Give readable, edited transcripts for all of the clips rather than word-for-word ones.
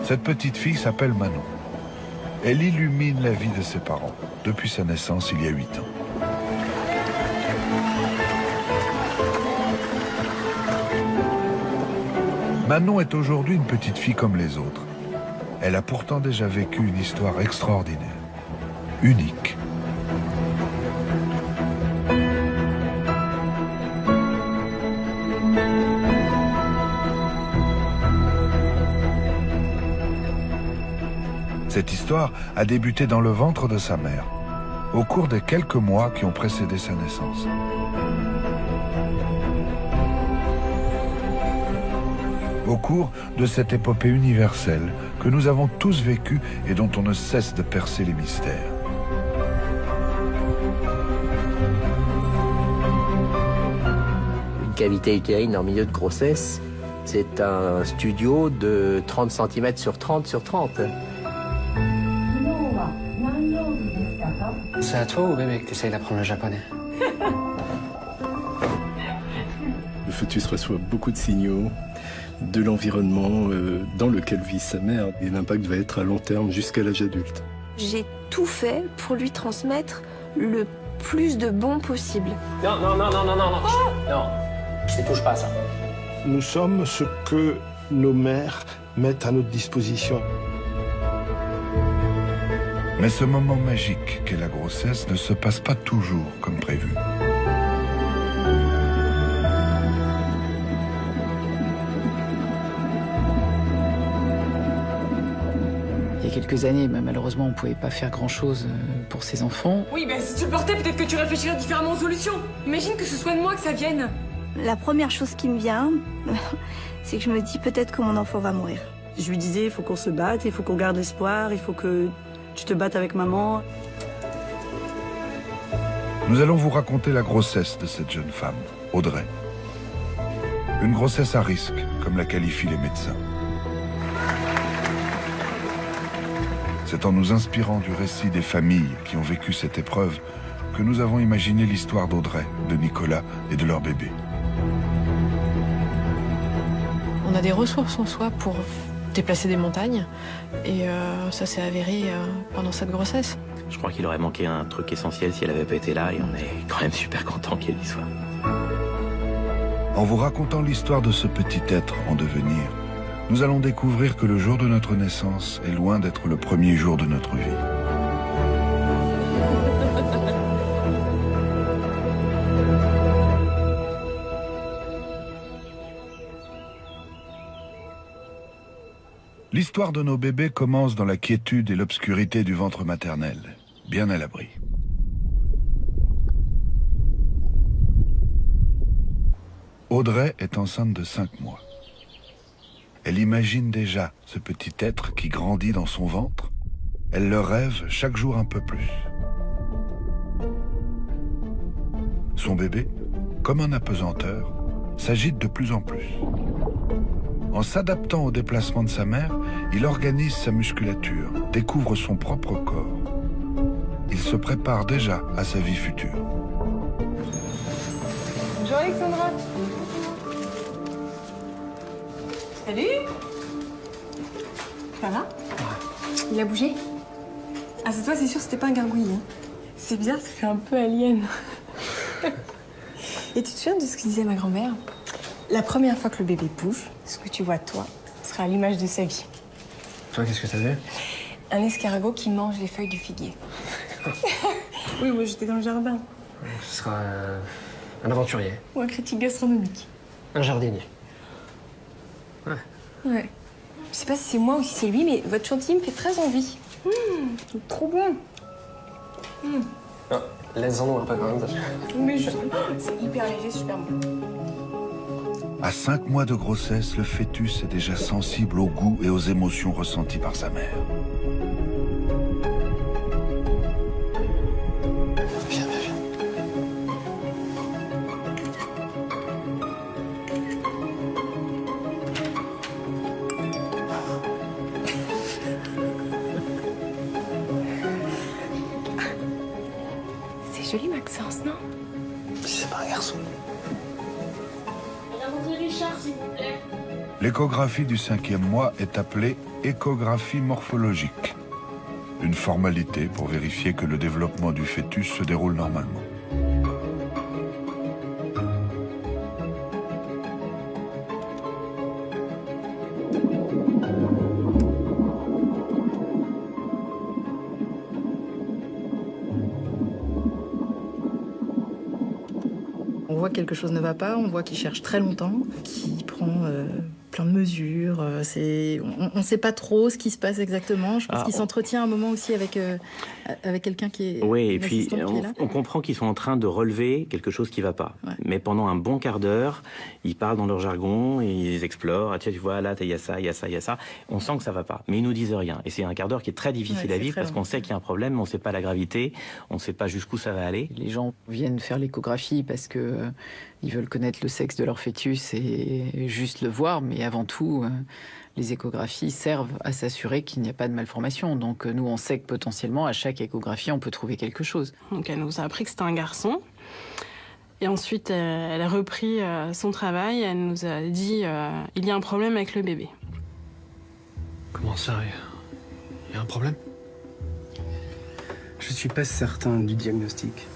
Cette petite fille s'appelle Manon. Elle illumine la vie de ses parents depuis sa naissance il y a 8 ans. Manon est aujourd'hui une petite fille comme les autres. Elle a pourtant déjà vécu une histoire extraordinaire, unique. Cette histoire a débuté dans le ventre de sa mère, au cours des quelques mois qui ont précédé sa naissance. Au cours de cette épopée universelle que nous avons tous vécue et dont on ne cesse de percer les mystères. Une cavité utérine en milieu de grossesse, c'est un studio de 30 cm sur 30 sur 30. C'est à toi ou au bébé que tu essayes d'apprendre le japonais? Le fœtus reçoit beaucoup de signaux de l'environnement dans lequel vit sa mère. Et l'impact va être à long terme jusqu'à l'âge adulte. J'ai tout fait pour lui transmettre le plus de bon possible. Non, non, non, non, non, non, non. Oh non, ne touche pas à ça. Nous sommes ce que nos mères mettent à notre disposition. Mais ce moment magique qu'est la grossesse ne se passe pas toujours comme prévu. Il y a quelques années, malheureusement, on ne pouvait pas faire grand-chose pour ses enfants. Oui, ben si tu le portais, peut-être que tu réfléchirais différemment aux solutions. Imagine que ce soit de moi que ça vienne. La première chose qui me vient, c'est que je me dis peut-être que mon enfant va mourir. Je lui disais, il faut qu'on se batte, il faut qu'on garde espoir, il faut que tu te battes avec maman. Nous allons vous raconter la grossesse de cette jeune femme, Audrey. Une grossesse à risque, comme la qualifient les médecins. C'est en nous inspirant du récit des familles qui ont vécu cette épreuve que nous avons imaginé l'histoire d'Audrey, de Nicolas et de leur bébé. On a des ressources en soi pour déplacer des montagnes et ça s'est avéré pendant cette grossesse. Je crois qu'il aurait manqué un truc essentiel si elle avait pas été là et on est quand même super content qu'elle y soit. En vous racontant l'histoire de ce petit être en devenir, nous allons découvrir que le jour de notre naissance est loin d'être le premier jour de notre vie. L'histoire de nos bébés commence dans la quiétude et l'obscurité du ventre maternel, bien à l'abri. Audrey est enceinte de 5 mois. Elle imagine déjà ce petit être qui grandit dans son ventre. Elle le rêve chaque jour un peu plus. Son bébé, comme un apesanteur, s'agite de plus en plus. En s'adaptant au déplacement de sa mère, il organise sa musculature, découvre son propre corps. Il se prépare déjà à sa vie future. Bonjour Alexandra. Salut. Ça va? Il a bougé? Ah, c'est toi, c'est sûr, c'était pas un gargouille. Hein. C'est bizarre, ça fait un peu alien. Et tu te souviens de ce que disait ma grand-mère? La première fois que le bébé bouge, ce que tu vois toi, sera à l'image de sa vie. Toi, qu'est-ce que t'as vu? Un escargot qui mange les feuilles du figuier. Oui, moi j'étais dans le jardin. Ce sera un aventurier. Ou un critique gastronomique. Un jardinier. Ouais. Ouais. Je sais pas si c'est moi ou si c'est lui, mais votre chantilly me fait très envie. Trop bon. Non, laisse-en-nous un peu quand même. Mais c'est hyper léger, super bon. À 5 mois de grossesse, le fœtus est déjà sensible au goût et aux émotions ressenties par sa mère. Viens, viens, viens. C'est joli, Maxence, non? C'est pas un garçon. L'échographie du 5e mois est appelée échographie morphologique. Une formalité pour vérifier que le développement du fœtus se déroule normalement. On voit que quelque chose ne va pas, on voit qu'il cherche très longtemps, qu'il prend plein de mesures. On ne sait pas trop ce qui se passe exactement. Je pense qu'il s'entretient un moment aussi avec quelqu'un qui est... Oui, et puis on comprend qu'ils sont en train de relever quelque chose qui ne va pas. Ouais. Mais pendant un bon quart d'heure, ils parlent dans leur jargon, ils explorent. Ah, tiens, tu vois, là, il y a ça, il y a ça, il y a ça. On sent que ça ne va pas, mais ils ne nous disent rien. Et c'est un quart d'heure qui est très difficile à vivre parce qu'on sait qu'il y a un problème, mais on ne sait pas la gravité, on ne sait pas jusqu'où ça va aller. Les gens viennent faire l'échographie parce que ils veulent connaître le sexe de leur fœtus et juste le voir, mais avant tout, les échographies servent à s'assurer qu'il n'y a pas de malformation. Donc nous, on sait que potentiellement, à chaque échographie, on peut trouver quelque chose. Donc elle nous a appris que c'était un garçon. Et ensuite, elle a repris son travail. Elle nous a dit il y a un problème avec le bébé. Comment ça, il y a un problème? Je suis pas certain du diagnostic.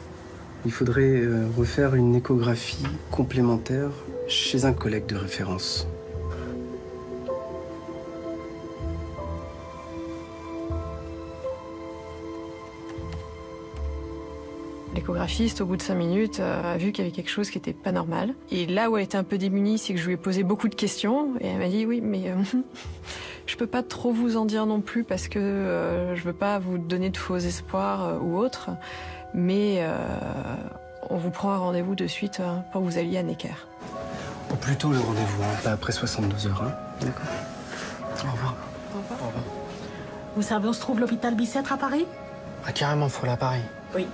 Il faudrait refaire une échographie complémentaire chez un collègue de référence. L'échographiste, au bout de 5 minutes, a vu qu'il y avait quelque chose qui n'était pas normal. Et là où elle était un peu démunie, c'est que je lui ai posé beaucoup de questions. Et elle m'a dit, oui, mais je peux pas trop vous en dire non plus parce que je veux pas vous donner de faux espoirs ou autre. Mais on vous prend un rendez-vous de suite pour que vous alliez à Necker. Ou plutôt le rendez-vous, pas après 72 heures. Hein. D'accord. Au revoir. Au revoir. Au revoir. Vous savez où se trouve l'hôpital Bicêtre à Paris? Ah, carrément, faut l'appareil. Oui.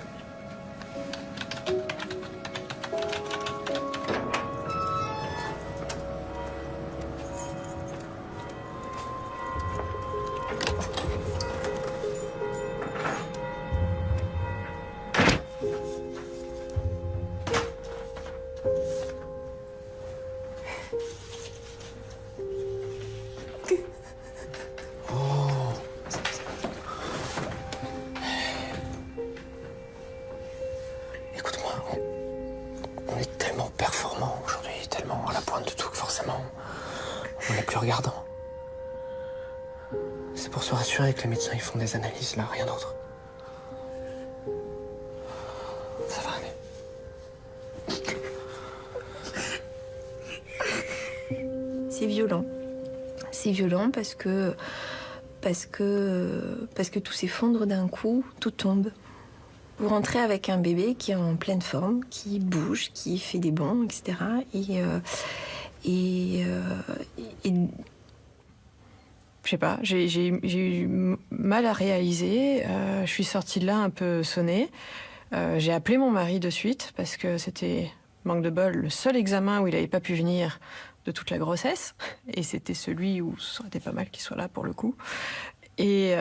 On est tellement performants aujourd'hui, tellement à la pointe de tout que forcément, on n'est plus regardant. C'est pour se rassurer que les médecins ils font des analyses, là, rien d'autre. Ça va aller. C'est violent. C'est violent parce que tout s'effondre d'un coup, tout tombe. Vous rentrez avec un bébé qui est en pleine forme, qui bouge, qui fait des bonds, etc. Et je sais pas, j'ai eu mal à réaliser. Je suis sortie de là un peu sonnée. J'ai appelé mon mari de suite parce que c'était, manque de bol, le seul examen où il n'avait pas pu venir de toute la grossesse. Et c'était celui où ça aurait été pas mal qu'il soit là pour le coup. Et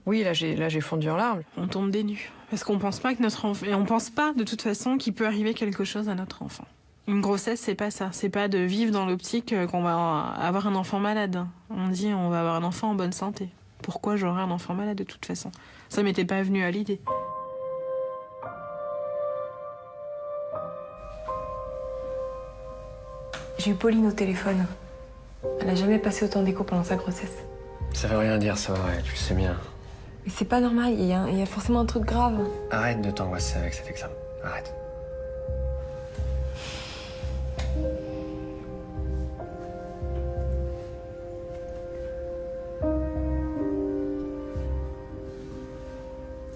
oui, là j'ai fondu en larmes. On tombe des nues. Parce qu'on pense pas que notre enfant... Et on pense pas, de toute façon, qu'il peut arriver quelque chose à notre enfant. Une grossesse, c'est pas ça. C'est pas de vivre dans l'optique qu'on va avoir un enfant malade. On dit on va avoir un enfant en bonne santé. Pourquoi j'aurais un enfant malade de toute façon? Ça m'était pas venu à l'idée. J'ai eu Pauline au téléphone. Elle a jamais passé autant d'écho pendant sa grossesse. Ça veut rien dire, ça, ouais, tu le sais bien. Mais c'est pas normal, il y a forcément un truc grave. Arrête de t'angoisser avec cet examen. Arrête.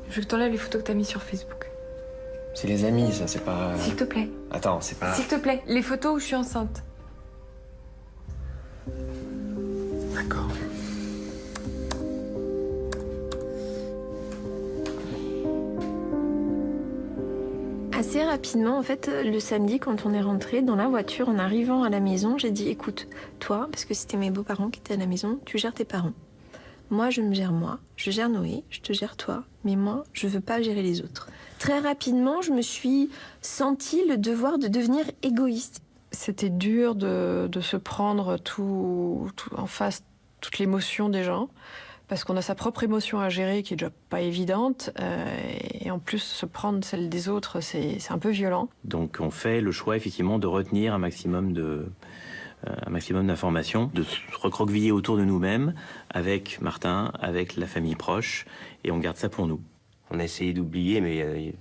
Je veux que t'enlèves les photos que t'as mises sur Facebook. C'est les amis, ça, c'est pas... S'il te plaît. Attends, c'est pas... S'il te plaît, les photos où je suis enceinte. D'accord. Assez rapidement, en fait, le samedi, quand on est rentré dans la voiture, en arrivant à la maison, j'ai dit, écoute, toi, parce que c'était mes beaux-parents qui étaient à la maison, tu gères tes parents. Moi, je me gère moi, je gère Noé, je te gère toi, mais moi, je veux pas gérer les autres. Très rapidement, je me suis senti le devoir de devenir égoïste. C'était dur de se prendre tout en face, toute l'émotion des gens, parce qu'on a sa propre émotion à gérer qui est déjà pas évidente, et en plus se prendre celle des autres, c'est un peu violent. Donc on fait le choix effectivement de retenir un maximum d'informations, de se recroqueviller autour de nous-mêmes, avec Martin, avec la famille proche, et on garde ça pour nous. On a essayé d'oublier, mais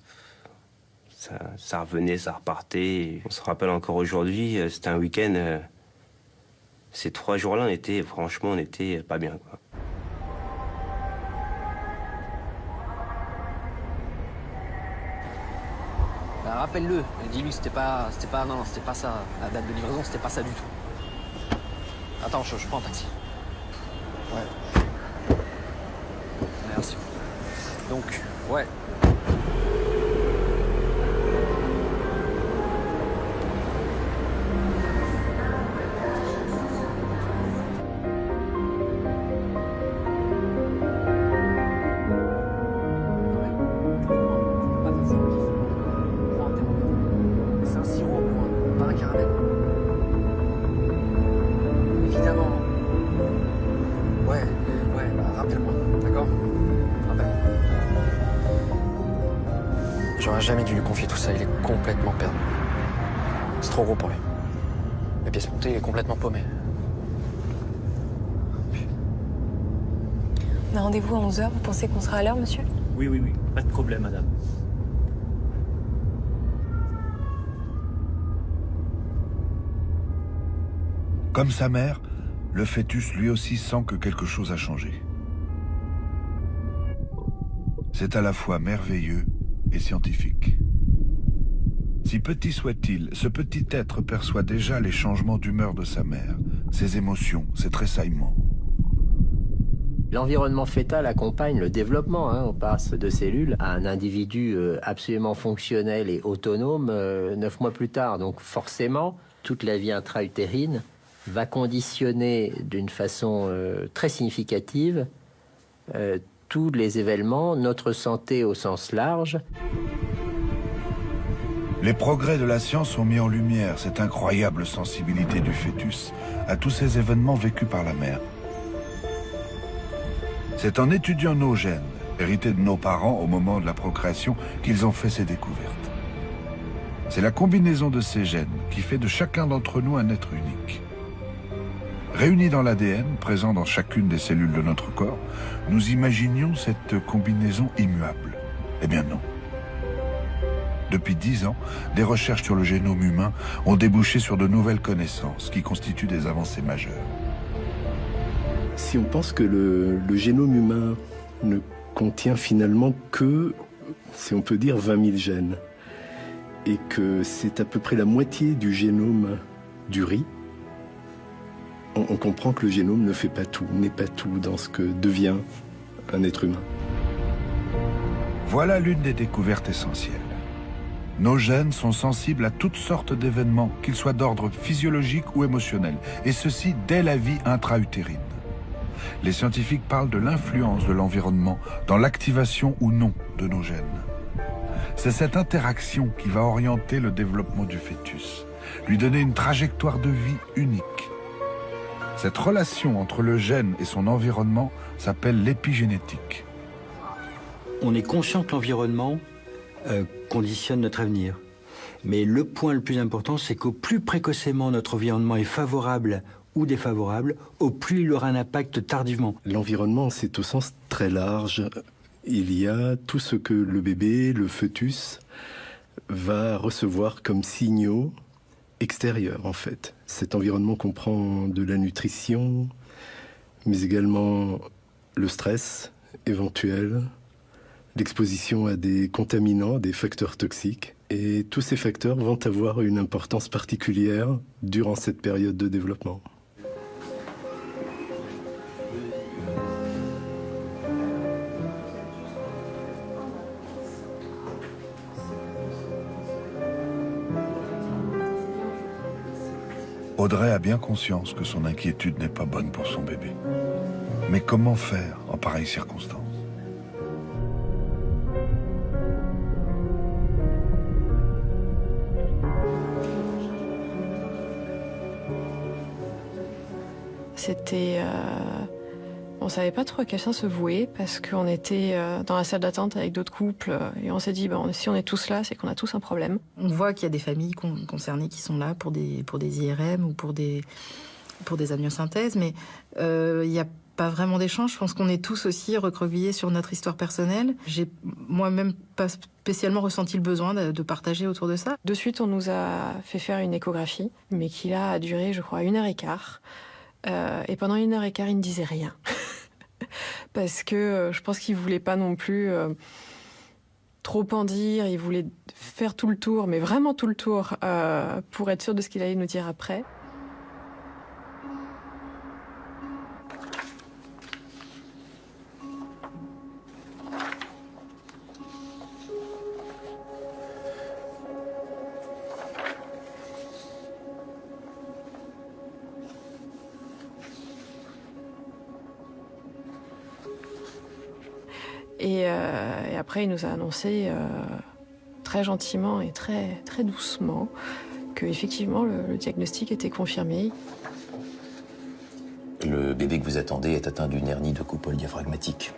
ça revenait, ça repartait. On se rappelle encore aujourd'hui, c'était un week-end. Ces 3 jours-là, on était pas bien, quoi. Rappelle-le, dis-lui que c'était pas ça. La date de livraison, c'était pas ça du tout. Attends, je prends un taxi. Ouais. Merci. Donc, ouais. J'aurais jamais dû lui confier tout ça, il est complètement perdu. C'est trop gros pour lui. Les pièces montées, il est complètement paumé. On a rendez-vous à 11h, vous pensez qu'on sera à l'heure, monsieur? Oui, pas de problème, madame. Comme sa mère, le fœtus lui aussi sent que quelque chose a changé. C'est à la fois merveilleux et scientifique. Si petit soit-il, ce petit être perçoit déjà les changements d'humeur de sa mère, ses émotions, ses tressaillements. L'environnement fœtal accompagne le développement. On passe de cellules à un individu absolument fonctionnel et autonome 9 mois plus tard. Donc forcément, toute la vie intra-utérine va conditionner d'une façon très significative tous les événements, notre santé au sens large. Les progrès de la science ont mis en lumière cette incroyable sensibilité du fœtus à tous ces événements vécus par la mère. C'est en étudiant nos gènes, hérités de nos parents au moment de la procréation, qu'ils ont fait ces découvertes. C'est la combinaison de ces gènes qui fait de chacun d'entre nous un être unique. Réunis dans l'ADN, présent dans chacune des cellules de notre corps, nous imaginions cette combinaison immuable. Eh bien non. Depuis 10 ans, des recherches sur le génome humain ont débouché sur de nouvelles connaissances qui constituent des avancées majeures. Si on pense que le génome humain ne contient finalement que, si on peut dire, 20 000 gènes, et que c'est à peu près la moitié du génome du riz, on comprend que le génome ne fait pas tout, n'est pas tout dans ce que devient un être humain. Voilà l'une des découvertes essentielles. Nos gènes sont sensibles à toutes sortes d'événements, qu'ils soient d'ordre physiologique ou émotionnel, et ceci dès la vie intra-utérine. Les scientifiques parlent de l'influence de l'environnement dans l'activation ou non de nos gènes. C'est cette interaction qui va orienter le développement du fœtus, lui donner une trajectoire de vie unique. Cette relation entre le gène et son environnement s'appelle l'épigénétique. On est conscient que l'environnement conditionne notre avenir. Mais le point le plus important, c'est qu'au plus précocement notre environnement est favorable ou défavorable, au plus il aura un impact tardivement. L'environnement, c'est au sens très large. Il y a tout ce que le bébé, le fœtus, va recevoir comme signaux extérieurs, en fait. Cet environnement comprend de la nutrition, mais également le stress éventuel, l'exposition à des contaminants, des facteurs toxiques. Et tous ces facteurs vont avoir une importance particulière durant cette période de développement. Audrey a bien conscience que son inquiétude n'est pas bonne pour son bébé. Mais comment faire en pareille circonstance ? C'était... on savait pas trop à quel sens se vouer parce qu'on était dans la salle d'attente avec d'autres couples et on s'est dit, si on est tous là, c'est qu'on a tous un problème. On voit qu'il y a des familles concernées qui sont là pour des IRM ou pour des amniosynthèses, mais il n'y a pas vraiment d'échange. Je pense qu'on est tous aussi recroquevillés sur notre histoire personnelle. J'ai moi-même pas spécialement ressenti le besoin de partager autour de ça. De suite, on nous a fait faire une échographie, mais qui là a duré, je crois, 1h15. Et pendant 1h15, il ne disait rien. Parce que je pense qu'il ne voulait pas non plus trop en dire. Il voulait faire tout le tour, mais vraiment tout le tour, pour être sûr de ce qu'il allait nous dire après. Et après, il nous a annoncé très gentiment et très, très doucement qu'effectivement, le diagnostic était confirmé. Le bébé que vous attendez est atteint d'une hernie de coupole diaphragmatique.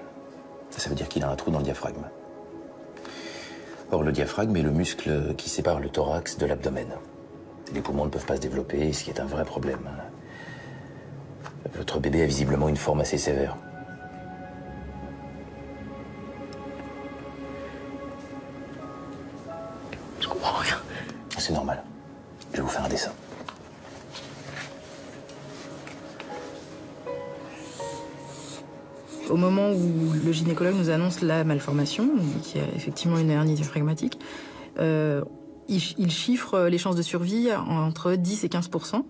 Ça veut dire qu'il a un trou dans le diaphragme. Or, le diaphragme est le muscle qui sépare le thorax de l'abdomen. Les poumons ne peuvent pas se développer, ce qui est un vrai problème. Votre bébé a visiblement une forme assez sévère. Je comprends rien. C'est normal. Je vais vous faire un dessin. Au moment où le gynécologue nous annonce la malformation, qui a effectivement une hernie diaphragmatique, il chiffre les chances de survie entre 10 et 15%.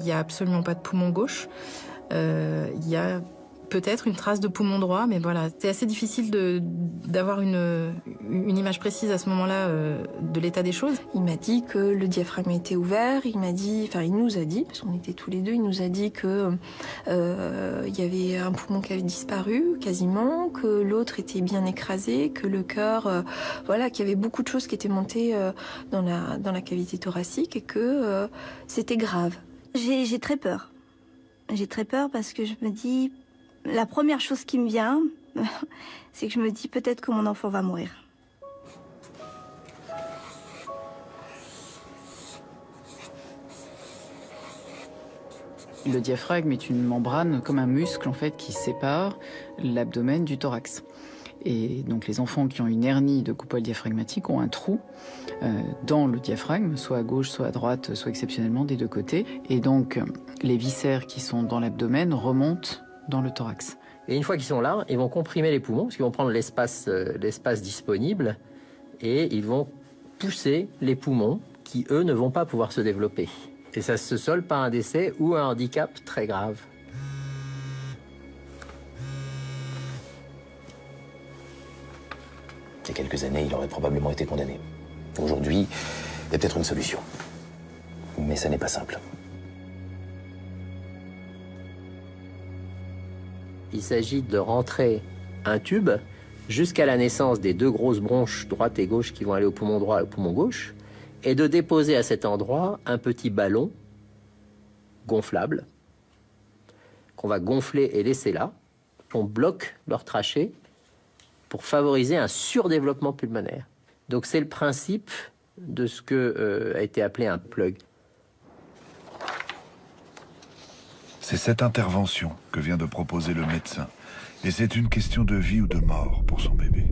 Il n'y a absolument pas de poumon gauche. Il y a peut-être une trace de poumon droit, mais voilà, c'est assez difficile d'avoir une image précise à ce moment-là de l'état des choses. Il m'a dit que le diaphragme était ouvert, il nous a dit, parce qu'on était tous les deux, il nous a dit que il y avait un poumon qui avait disparu quasiment, que l'autre était bien écrasé, que le cœur, qu'il y avait beaucoup de choses qui étaient montées dans la cavité thoracique et que c'était grave. J'ai très peur. J'ai très peur parce que je me dis... La première chose qui me vient, c'est que je me dis peut-être que mon enfant va mourir. Le diaphragme est une membrane comme un muscle en fait qui sépare l'abdomen du thorax. Et donc les enfants qui ont une hernie de coupole diaphragmatique ont un trou dans le diaphragme, soit à gauche, soit à droite, soit exceptionnellement des deux côtés. Et donc les viscères qui sont dans l'abdomen remontent dans le thorax. Et une fois qu'ils sont là, ils vont comprimer les poumons, parce qu'ils vont prendre l'espace disponible, et ils vont pousser les poumons qui, eux, ne vont pas pouvoir se développer. Et ça se solde par un décès ou un handicap très grave. Il y a quelques années, il aurait probablement été condamné. Aujourd'hui, il y a peut-être une solution. Mais ça n'est pas simple. Il s'agit de rentrer un tube jusqu'à la naissance des deux grosses bronches droite et gauche qui vont aller au poumon droit et au poumon gauche, et de déposer à cet endroit un petit ballon gonflable qu'on va gonfler et laisser là. On bloque leur trachée pour favoriser un surdéveloppement pulmonaire. Donc c'est le principe de ce que a été appelé un plug. C'est cette intervention que vient de proposer le médecin. Et c'est une question de vie ou de mort pour son bébé.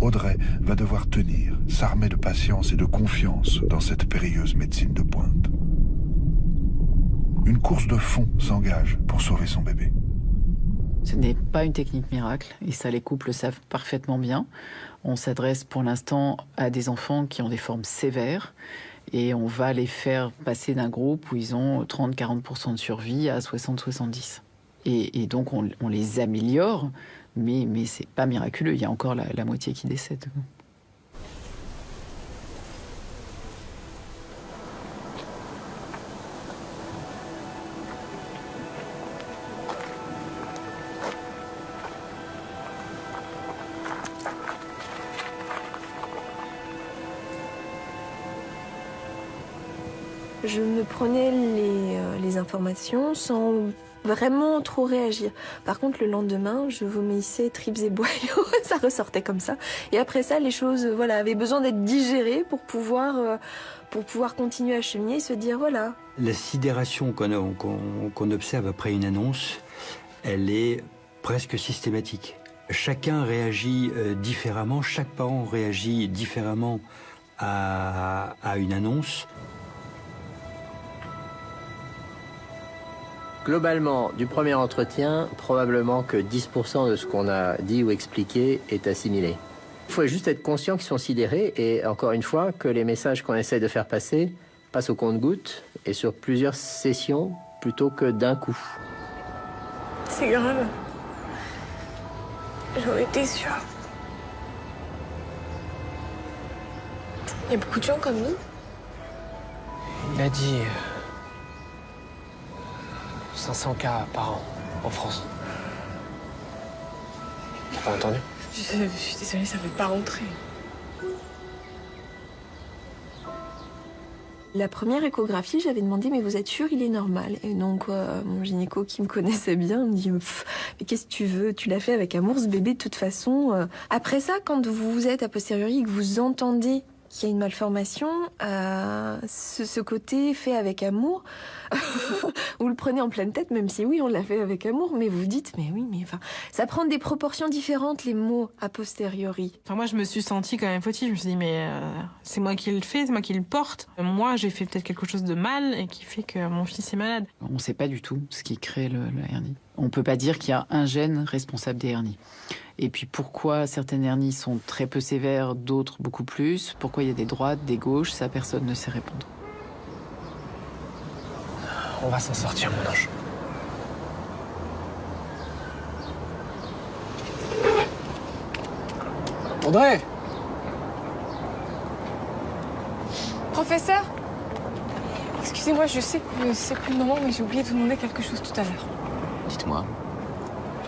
Audrey va devoir tenir, s'armer de patience et de confiance dans cette périlleuse médecine de pointe. Une course de fond s'engage pour sauver son bébé. Ce n'est pas une technique miracle, et ça les couples le savent parfaitement bien. On s'adresse pour l'instant à des enfants qui ont des formes sévères, et on va les faire passer d'un groupe où ils ont 30-40% de survie à 60-70. Et donc on les améliore, mais c'est pas miraculeux, il y a encore la moitié qui décède. je me prenais les informations sans vraiment trop réagir. Par contre, le lendemain, je vomissais tripes et boyaux, ça ressortait comme ça. Et après ça, les choses avaient besoin d'être digérées pour pouvoir continuer à cheminer et se dire voilà. La sidération qu'on observe après une annonce, elle est presque systématique. Chacun réagit différemment, chaque parent réagit différemment à une annonce. Globalement, du premier entretien, probablement que 10% de ce qu'on a dit ou expliqué est assimilé. Il faut juste être conscient qu'ils sont sidérés et, encore une fois, que les messages qu'on essaie de faire passer passent au compte-gouttes et sur plusieurs sessions plutôt que d'un coup. C'est grave. J'en étais sûre. Il y a beaucoup de gens comme nous. Il a dit 500 cas par an en France. T'as pas entendu? Je suis désolée, ça ne veut pas rentrer. La première échographie, j'avais demandé, mais vous êtes sûr, il est normal? Et donc, mon gynéco qui me connaissait bien me dit, mais qu'est-ce que tu veux? Tu l'as fait avec amour, ce bébé, de toute façon. Après ça, quand vous êtes a posteriori et que vous entendez qu'il y a une malformation, ce côté fait avec amour, vous le prenez en pleine tête, même si oui, on l'a fait avec amour, mais vous dites, mais oui, mais enfin, ça prend des proportions différentes, les mots a posteriori. Enfin, moi, je me suis sentie quand même fautive. Je me suis dit, mais c'est moi qui le fais, c'est moi qui le porte. Moi, j'ai fait peut-être quelque chose de mal et qui fait que mon fils est malade. On ne sait pas du tout ce qui crée la hernie. On ne peut pas dire qu'il y a un gène responsable des hernies. Et puis pourquoi certaines hernies sont très peu sévères, d'autres beaucoup plus? Pourquoi il y a des droites, des gauches? Ça, personne ne sait répondre. On va s'en sortir, mon ange. Audrey! Professeur? Excusez-moi, je sais que c'est plus le moment, mais j'ai oublié de vous demander quelque chose tout à l'heure. Dites-moi.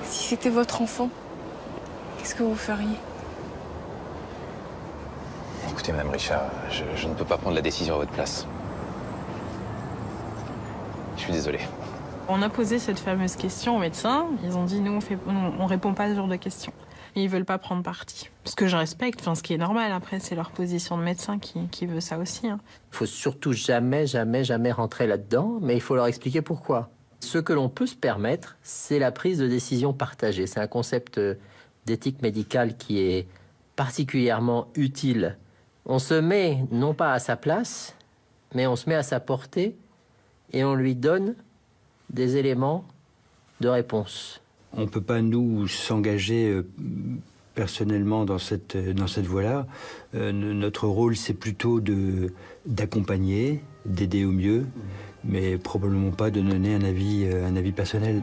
Si c'était votre enfant, qu'est-ce que vous feriez? Écoutez, Madame Richard, je ne peux pas prendre la décision à votre place. Je suis désolé. On a posé cette fameuse question aux médecins. Ils ont dit, nous, on répond pas à ce genre de questions. Et ils veulent pas prendre parti. Ce que je respecte, ce qui est normal. Après, c'est leur position de médecin qui veut ça aussi. Il faut surtout jamais rentrer là-dedans, mais il faut leur expliquer pourquoi. Ce que l'on peut se permettre, c'est la prise de décision partagée. C'est un concept d'éthique médicale qui est particulièrement utile. On se met non pas à sa place, mais on se met à sa portée et on lui donne des éléments de réponse. On ne peut pas, nous, s'engager personnellement dans cette voie-là. Notre rôle, c'est plutôt d'accompagner, d'aider au mieux, mais probablement pas de donner un avis personnel.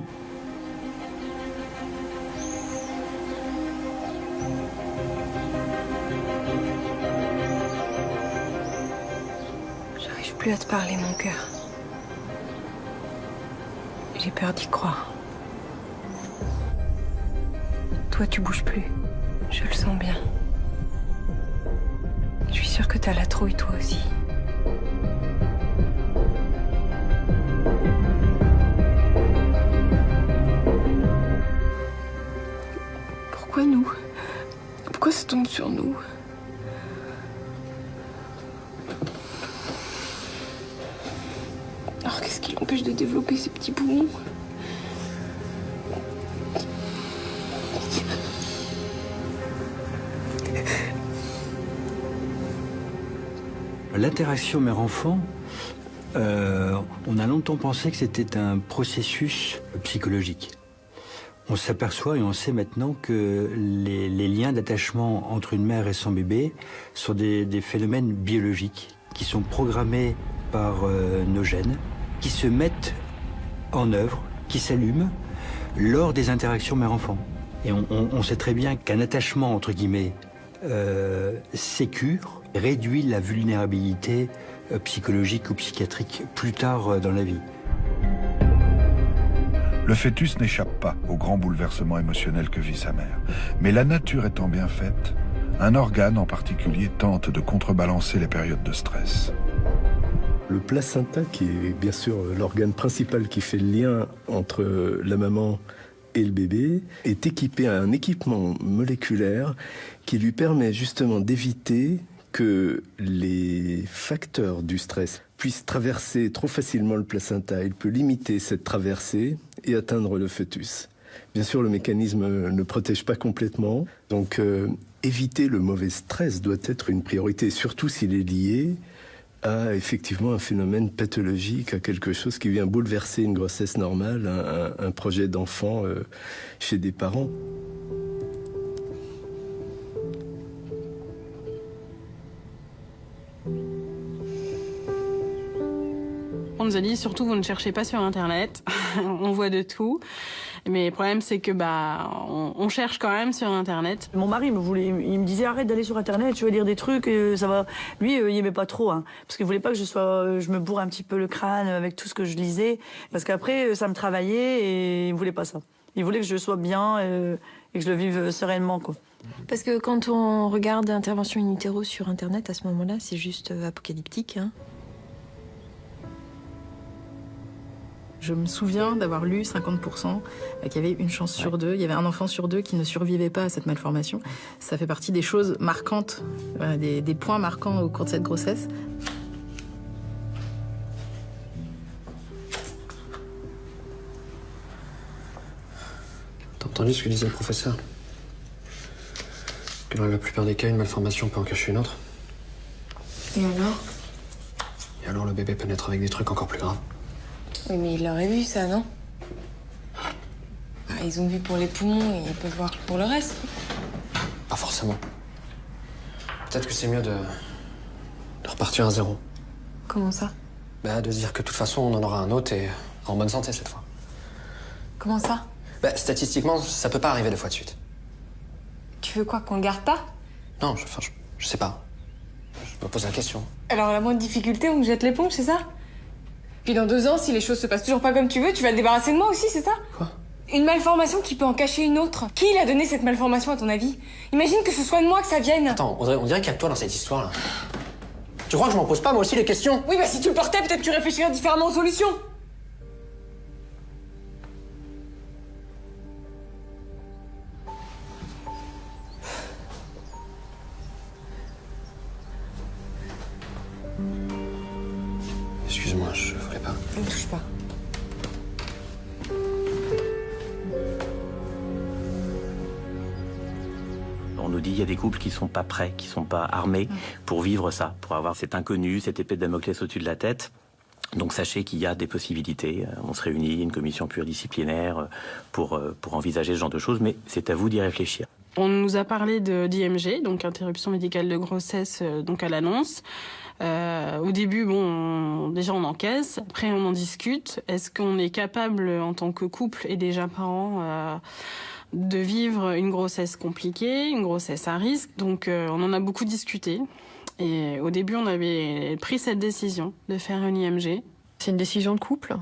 J'arrive plus à te parler, mon cœur. J'ai peur d'y croire. Toi, tu bouges plus. Je le sens bien. Je suis sûre que t'as la trouille, toi aussi. Pourquoi nous? Pourquoi ça tombe sur nous? Alors, qu'est-ce qui l'empêche de développer ses petits poumons? L'interaction mère-enfant, on a longtemps pensé que c'était un processus psychologique. On s'aperçoit et on sait maintenant que les liens d'attachement entre une mère et son bébé sont des phénomènes biologiques qui sont programmés par nos gènes, qui se mettent en œuvre, qui s'allument lors des interactions mère-enfant. Et on sait très bien qu'un attachement, entre guillemets, sécure, réduit la vulnérabilité psychologique ou psychiatrique plus tard dans la vie. Le fœtus n'échappe pas au grand bouleversement émotionnel que vit sa mère. Mais la nature étant bien faite, un organe en particulier tente de contrebalancer les périodes de stress. Le placenta, qui est bien sûr l'organe principal qui fait le lien entre la maman et le bébé, est équipé à un équipement moléculaire qui lui permet justement d'éviter que les facteurs du stress puissent traverser trop facilement le placenta. Il peut limiter cette traversée et atteindre le fœtus. Bien sûr, le mécanisme ne protège pas complètement, donc éviter le mauvais stress doit être une priorité, surtout s'il est lié à effectivement un phénomène pathologique, à quelque chose qui vient bouleverser une grossesse normale, un projet d'enfant chez des parents. On nous a dit surtout vous ne cherchez pas sur internet, on voit de tout. Mais le problème c'est que on cherche quand même sur internet. Mon mari il me disait arrête d'aller sur internet, tu vas lire des trucs, ça va. Lui il aimait pas trop, parce qu'il voulait pas que je me bourre un petit peu le crâne avec tout ce que je lisais, parce qu'après ça me travaillait et il voulait pas ça. Il voulait que je sois bien et que je le vive sereinement, quoi. Parce que quand on regarde Intervention in utero sur internet, à ce moment-là, c'est juste apocalyptique. Je me souviens d'avoir lu 50%, qu'il y avait une chance sur deux, il y avait un enfant sur deux qui ne survivait pas à cette malformation. Ça fait partie des choses marquantes, des points marquants au cours de cette grossesse. T'as entendu ce que disait le professeur? Que dans la plupart des cas, une malformation peut en cacher une autre. Et alors? Et alors le bébé peut naître avec des trucs encore plus graves. Oui, mais ils l'auraient vu, ça, non? Ils ont vu pour les poumons et ils peuvent voir pour le reste. Pas forcément. Peut-être que c'est mieux de repartir à zéro. Comment ça? De se dire que de toute façon, on en aura un autre et en bonne santé cette fois. Comment ça? Statistiquement, ça peut pas arriver 2 fois de suite. Tu veux quoi, qu'on le garde pas? Non, je sais pas. Je me pose la question. Alors, à la moindre difficulté, on me jette l'éponge, c'est ça? Puis dans 2 ans, si les choses se passent toujours pas comme tu veux, tu vas te débarrasser de moi aussi, c'est ça? Quoi? Une malformation qui peut en cacher une autre. Qui l'a donné cette malformation, à ton avis? Imagine que ce soit de moi que ça vienne. Attends, on dirait qu'il y a que toi dans cette histoire-là. Tu crois que je m'en pose pas, moi aussi, les questions? Oui, si tu le portais, peut-être que tu réfléchirais différemment aux solutions. Excuse-moi, je voulais pas. Ne me touche pas. On nous dit qu'il y a des couples qui sont pas prêts, qui sont pas armés pour vivre ça, pour avoir cet inconnu, cette épée de Damoclès au-dessus de la tête. Donc sachez qu'il y a des possibilités. On se réunit, une commission pluridisciplinaire pour envisager ce genre de choses, mais c'est à vous d'y réfléchir. On nous a parlé d'IMG, donc interruption médicale de grossesse, donc à l'annonce. Au début, déjà on encaisse, après on en discute. Est-ce qu'on est capable, en tant que couple et déjà parents, de vivre une grossesse compliquée, une grossesse à risque? Donc on en a beaucoup discuté. Et au début, on avait pris cette décision de faire une IMG. C'est une décision de couple.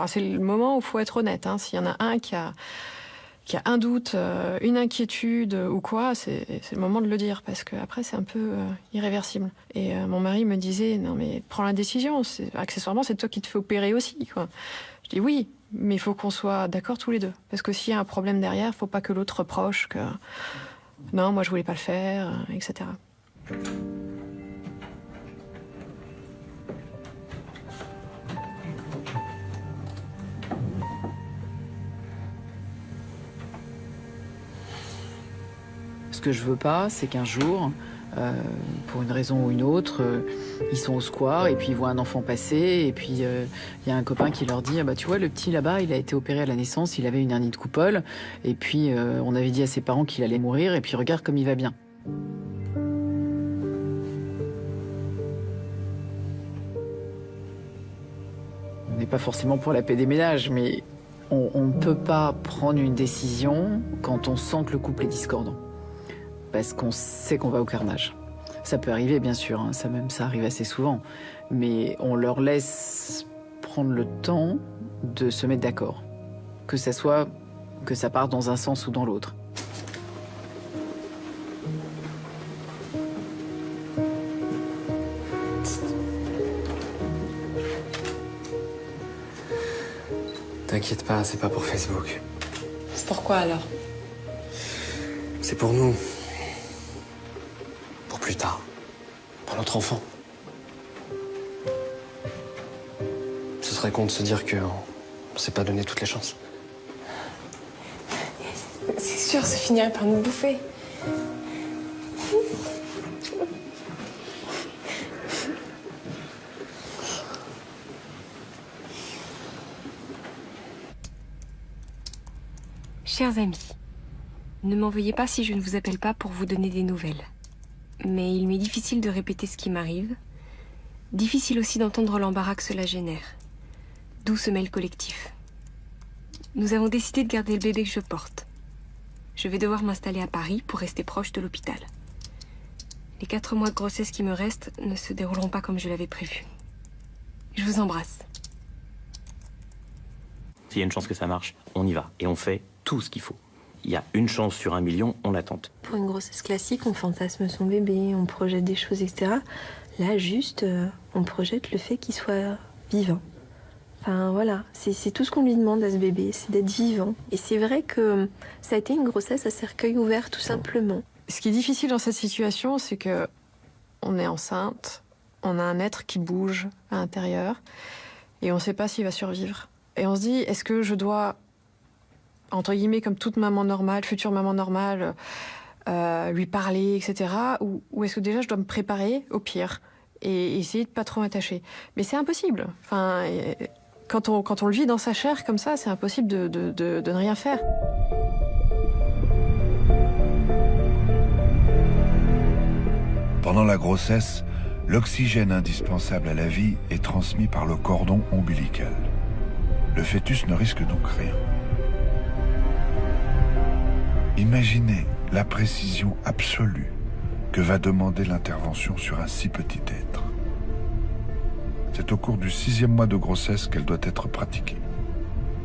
C'est le moment où il faut être honnête. S'il y en a un qui a un doute, une inquiétude ou quoi, c'est le moment de le dire, parce qu'après, c'est un peu irréversible. Et mon mari me disait, non mais prends la décision, accessoirement, c'est toi qui te fais opérer aussi, quoi. Je dis oui, mais il faut qu'on soit d'accord tous les deux. Parce que s'il y a un problème derrière, il ne faut pas que l'autre reproche que non, moi je voulais pas le faire, etc. Ce que je veux pas, c'est qu'un jour, pour une raison ou une autre, ils sont au square et puis ils voient un enfant passer et puis il y a un copain qui leur dit tu vois, le petit là-bas, il a été opéré à la naissance, il avait une hernie de coupole et puis on avait dit à ses parents qu'il allait mourir et puis regarde comme il va bien. On n'est pas forcément pour la paix des ménages, mais on ne peut pas prendre une décision quand on sent que le couple est discordant. Parce qu'on sait qu'on va au carnage. Ça peut arriver, bien sûr, ça arrive assez souvent. Mais on leur laisse prendre le temps de se mettre d'accord. Que ça parte dans un sens ou dans l'autre. T'inquiète pas, c'est pas pour Facebook. C'est pourquoi alors? C'est pour nous. Pour plus tard. Pour notre enfant. Ce serait con de se dire qu'on s'est pas donné toutes les chances. C'est sûr, ça finirait par nous bouffer. Chers amis, ne m'en veuillez pas si je ne vous appelle pas pour vous donner des nouvelles. Mais il m'est difficile de répéter ce qui m'arrive. Difficile aussi d'entendre l'embarras que cela génère. D'où ce mail collectif. Nous avons décidé de garder le bébé que je porte. Je vais devoir m'installer à Paris pour rester proche de l'hôpital. Les 4 mois de grossesse qui me restent ne se dérouleront pas comme je l'avais prévu. Je vous embrasse. S'il y a une chance que ça marche, on y va. Et on fait tout ce qu'il faut. Il y a une chance sur 1 million, on la tente. Pour une grossesse classique, on fantasme son bébé, on projette des choses, etc. Là, juste, on projette le fait qu'il soit vivant. Enfin, voilà, c'est tout ce qu'on lui demande à ce bébé, c'est d'être vivant. Et c'est vrai que ça a été une grossesse à cercueil ouvert, tout simplement. Ce qui est difficile dans cette situation, c'est que on est enceinte, on a un être qui bouge à l'intérieur, et on ne sait pas s'il va survivre. Et on se dit, est-ce que je dois, entre guillemets, comme toute maman normale, future maman normale, lui parler, etc. Ou est-ce que déjà je dois me préparer au pire et essayer de pas trop m'attacher? Mais c'est impossible. Enfin, quand on le vit dans sa chair comme ça, c'est impossible de ne rien faire. Pendant la grossesse, l'oxygène indispensable à la vie est transmis par le cordon ombilical. Le fœtus ne risque donc rien. Imaginez la précision absolue que va demander l'intervention sur un si petit être. C'est au cours du 6e mois de grossesse qu'elle doit être pratiquée.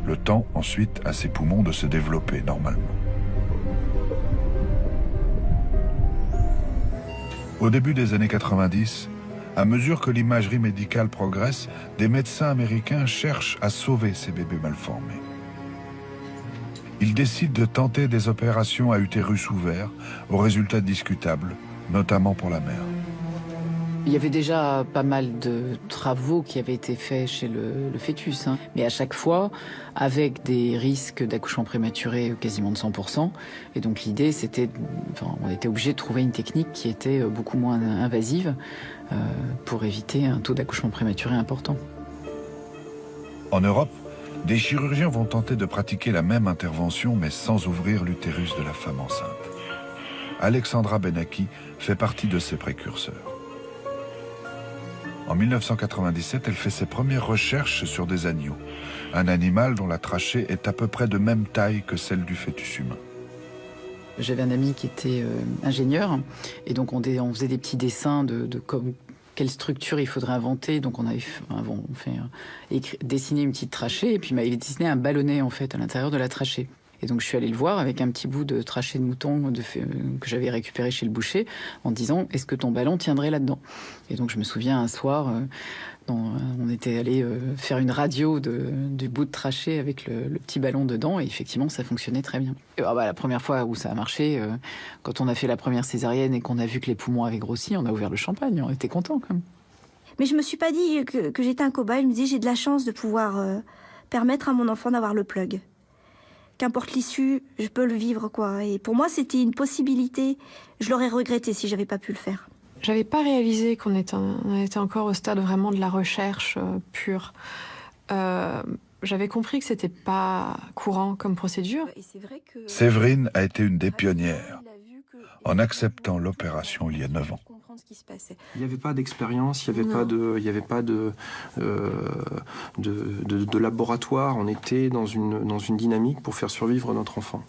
Le temps ensuite à ses poumons de se développer normalement. Au début des années 90, à mesure que l'imagerie médicale progresse, des médecins américains cherchent à sauver ces bébés mal formés. Ils décident de tenter des opérations à utérus ouvert, aux résultats discutables, notamment pour la mère. Il y avait déjà pas mal de travaux qui avaient été faits chez le fœtus, hein. Mais à chaque fois avec des risques d'accouchement prématuré quasiment de 100%. Et donc l'idée, c'était, on était obligé de trouver une technique qui était beaucoup moins invasive pour éviter un taux d'accouchement prématuré important. En Europe, des chirurgiens vont tenter de pratiquer la même intervention, mais sans ouvrir l'utérus de la femme enceinte. Alexandra Benaki fait partie de ces précurseurs. En 1997, elle fait ses premières recherches sur des agneaux, un animal dont la trachée est à peu près de même taille que celle du fœtus humain. J'avais un ami qui était ingénieur, et donc on faisait des petits dessins de quelle structure il faudrait inventer. Donc on avait dessiné une petite trachée, et puis il m'avait dessiné un ballonnet en fait à l'intérieur de la trachée. Et donc je suis allée le voir avec un petit bout de trachée de mouton que j'avais récupéré chez le boucher, en disant, est-ce que ton ballon tiendrait là-dedans? Et donc je me souviens un soir, on était allé faire une radio du bout de trachée avec le petit ballon dedans, et effectivement ça fonctionnait très bien. Et, la première fois où ça a marché, quand on a fait la première césarienne et qu'on a vu que les poumons avaient grossi, on a ouvert le champagne, on était contents quand même. Mais je me suis pas dit que j'étais un cobaye, je me disais j'ai de la chance de pouvoir permettre à mon enfant d'avoir le plug. Qu'importe l'issue, je peux le vivre, quoi. Et pour moi, c'était une possibilité. Je l'aurais regretté si j'avais pas pu le faire. J'avais pas réalisé qu'on était encore au stade vraiment de la recherche pure. J'avais compris que c'était pas courant comme procédure. Séverine a été une des pionnières en acceptant l'opération il y a 9 ans. Il n'y avait pas d'expérience, il n'y avait pas de laboratoire. On était dans une dynamique pour faire survivre notre enfant.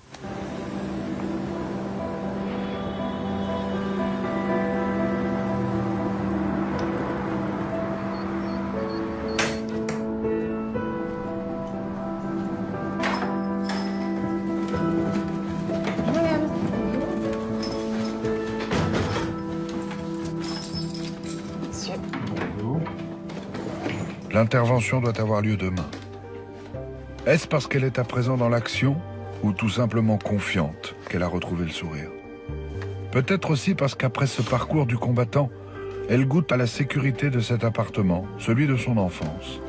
L'intervention doit avoir lieu demain. Est-ce parce qu'elle est à présent dans l'action ou tout simplement confiante qu'elle a retrouvé le sourire? Peut-être aussi parce qu'après ce parcours du combattant, elle goûte à la sécurité de cet appartement, celui de son enfance,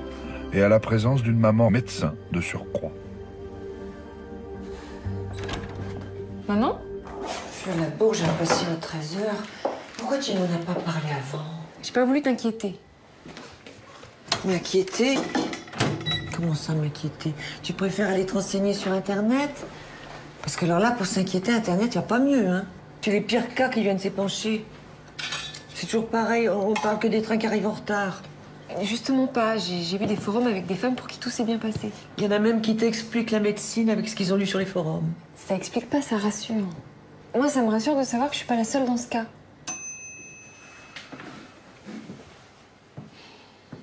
et à la présence d'une maman médecin de surcroît. Maman? Je suis à la bourre, j'ai passé à 13h. Pourquoi tu m'en as pas parlé avant? J'ai pas voulu t'inquiéter. M'inquiéter? Comment ça, m'inquiéter? Tu préfères aller te renseigner sur Internet? Parce que alors là, pour s'inquiéter, Internet, il n'y a pas mieux, hein. C'est les pires cas qui viennent s'épancher. C'est toujours pareil, on parle que des trains qui arrivent en retard. Justement pas, j'ai vu des forums avec des femmes pour qui tout s'est bien passé. Il y en a même qui t'expliquent la médecine avec ce qu'ils ont lu sur les forums. Ça explique pas, ça rassure. Moi, ça me rassure de savoir que je suis pas la seule dans ce cas.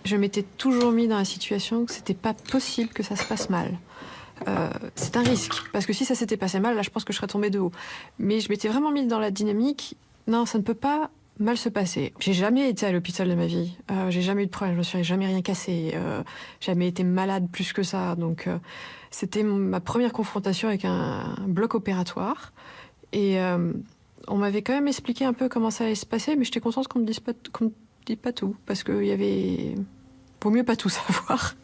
Je m'étais toujours mis dans la situation que c'était pas possible que ça se passe mal. C'est un risque, parce que si ça s'était passé mal, là, je pense que je serais tombée de haut. Mais je m'étais vraiment mis dans la dynamique, non, ça ne peut pas mal se passer. J'ai jamais été à l'hôpital de ma vie. J'ai jamais eu de problème, je me suis jamais rien cassé. Jamais été malade plus que ça. Donc, c'était ma première confrontation avec un bloc opératoire. Et on m'avait quand même expliqué un peu comment ça allait se passer, mais j'étais contente qu'on me dise pas tout, parce qu'il y avait... Vaut mieux pas tout savoir.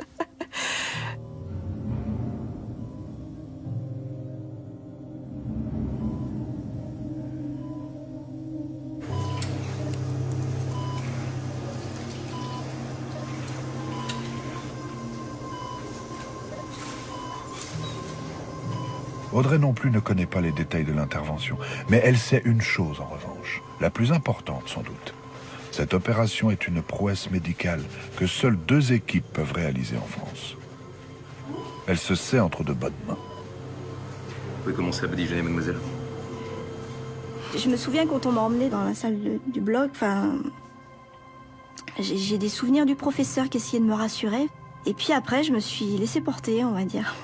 Audrey non plus ne connaît pas les détails de l'intervention, mais elle sait une chose en revanche, la plus importante sans doute. Cette opération est une prouesse médicale que seules 2 équipes peuvent réaliser en France. Elle se sait entre de bonnes mains. Vous pouvez commencer à badigeonner, mademoiselle. Je me souviens quand on m'a emmenée dans la salle du bloc, j'ai des souvenirs du professeur qui essayait de me rassurer. Et puis après, je me suis laissée porter, on va dire.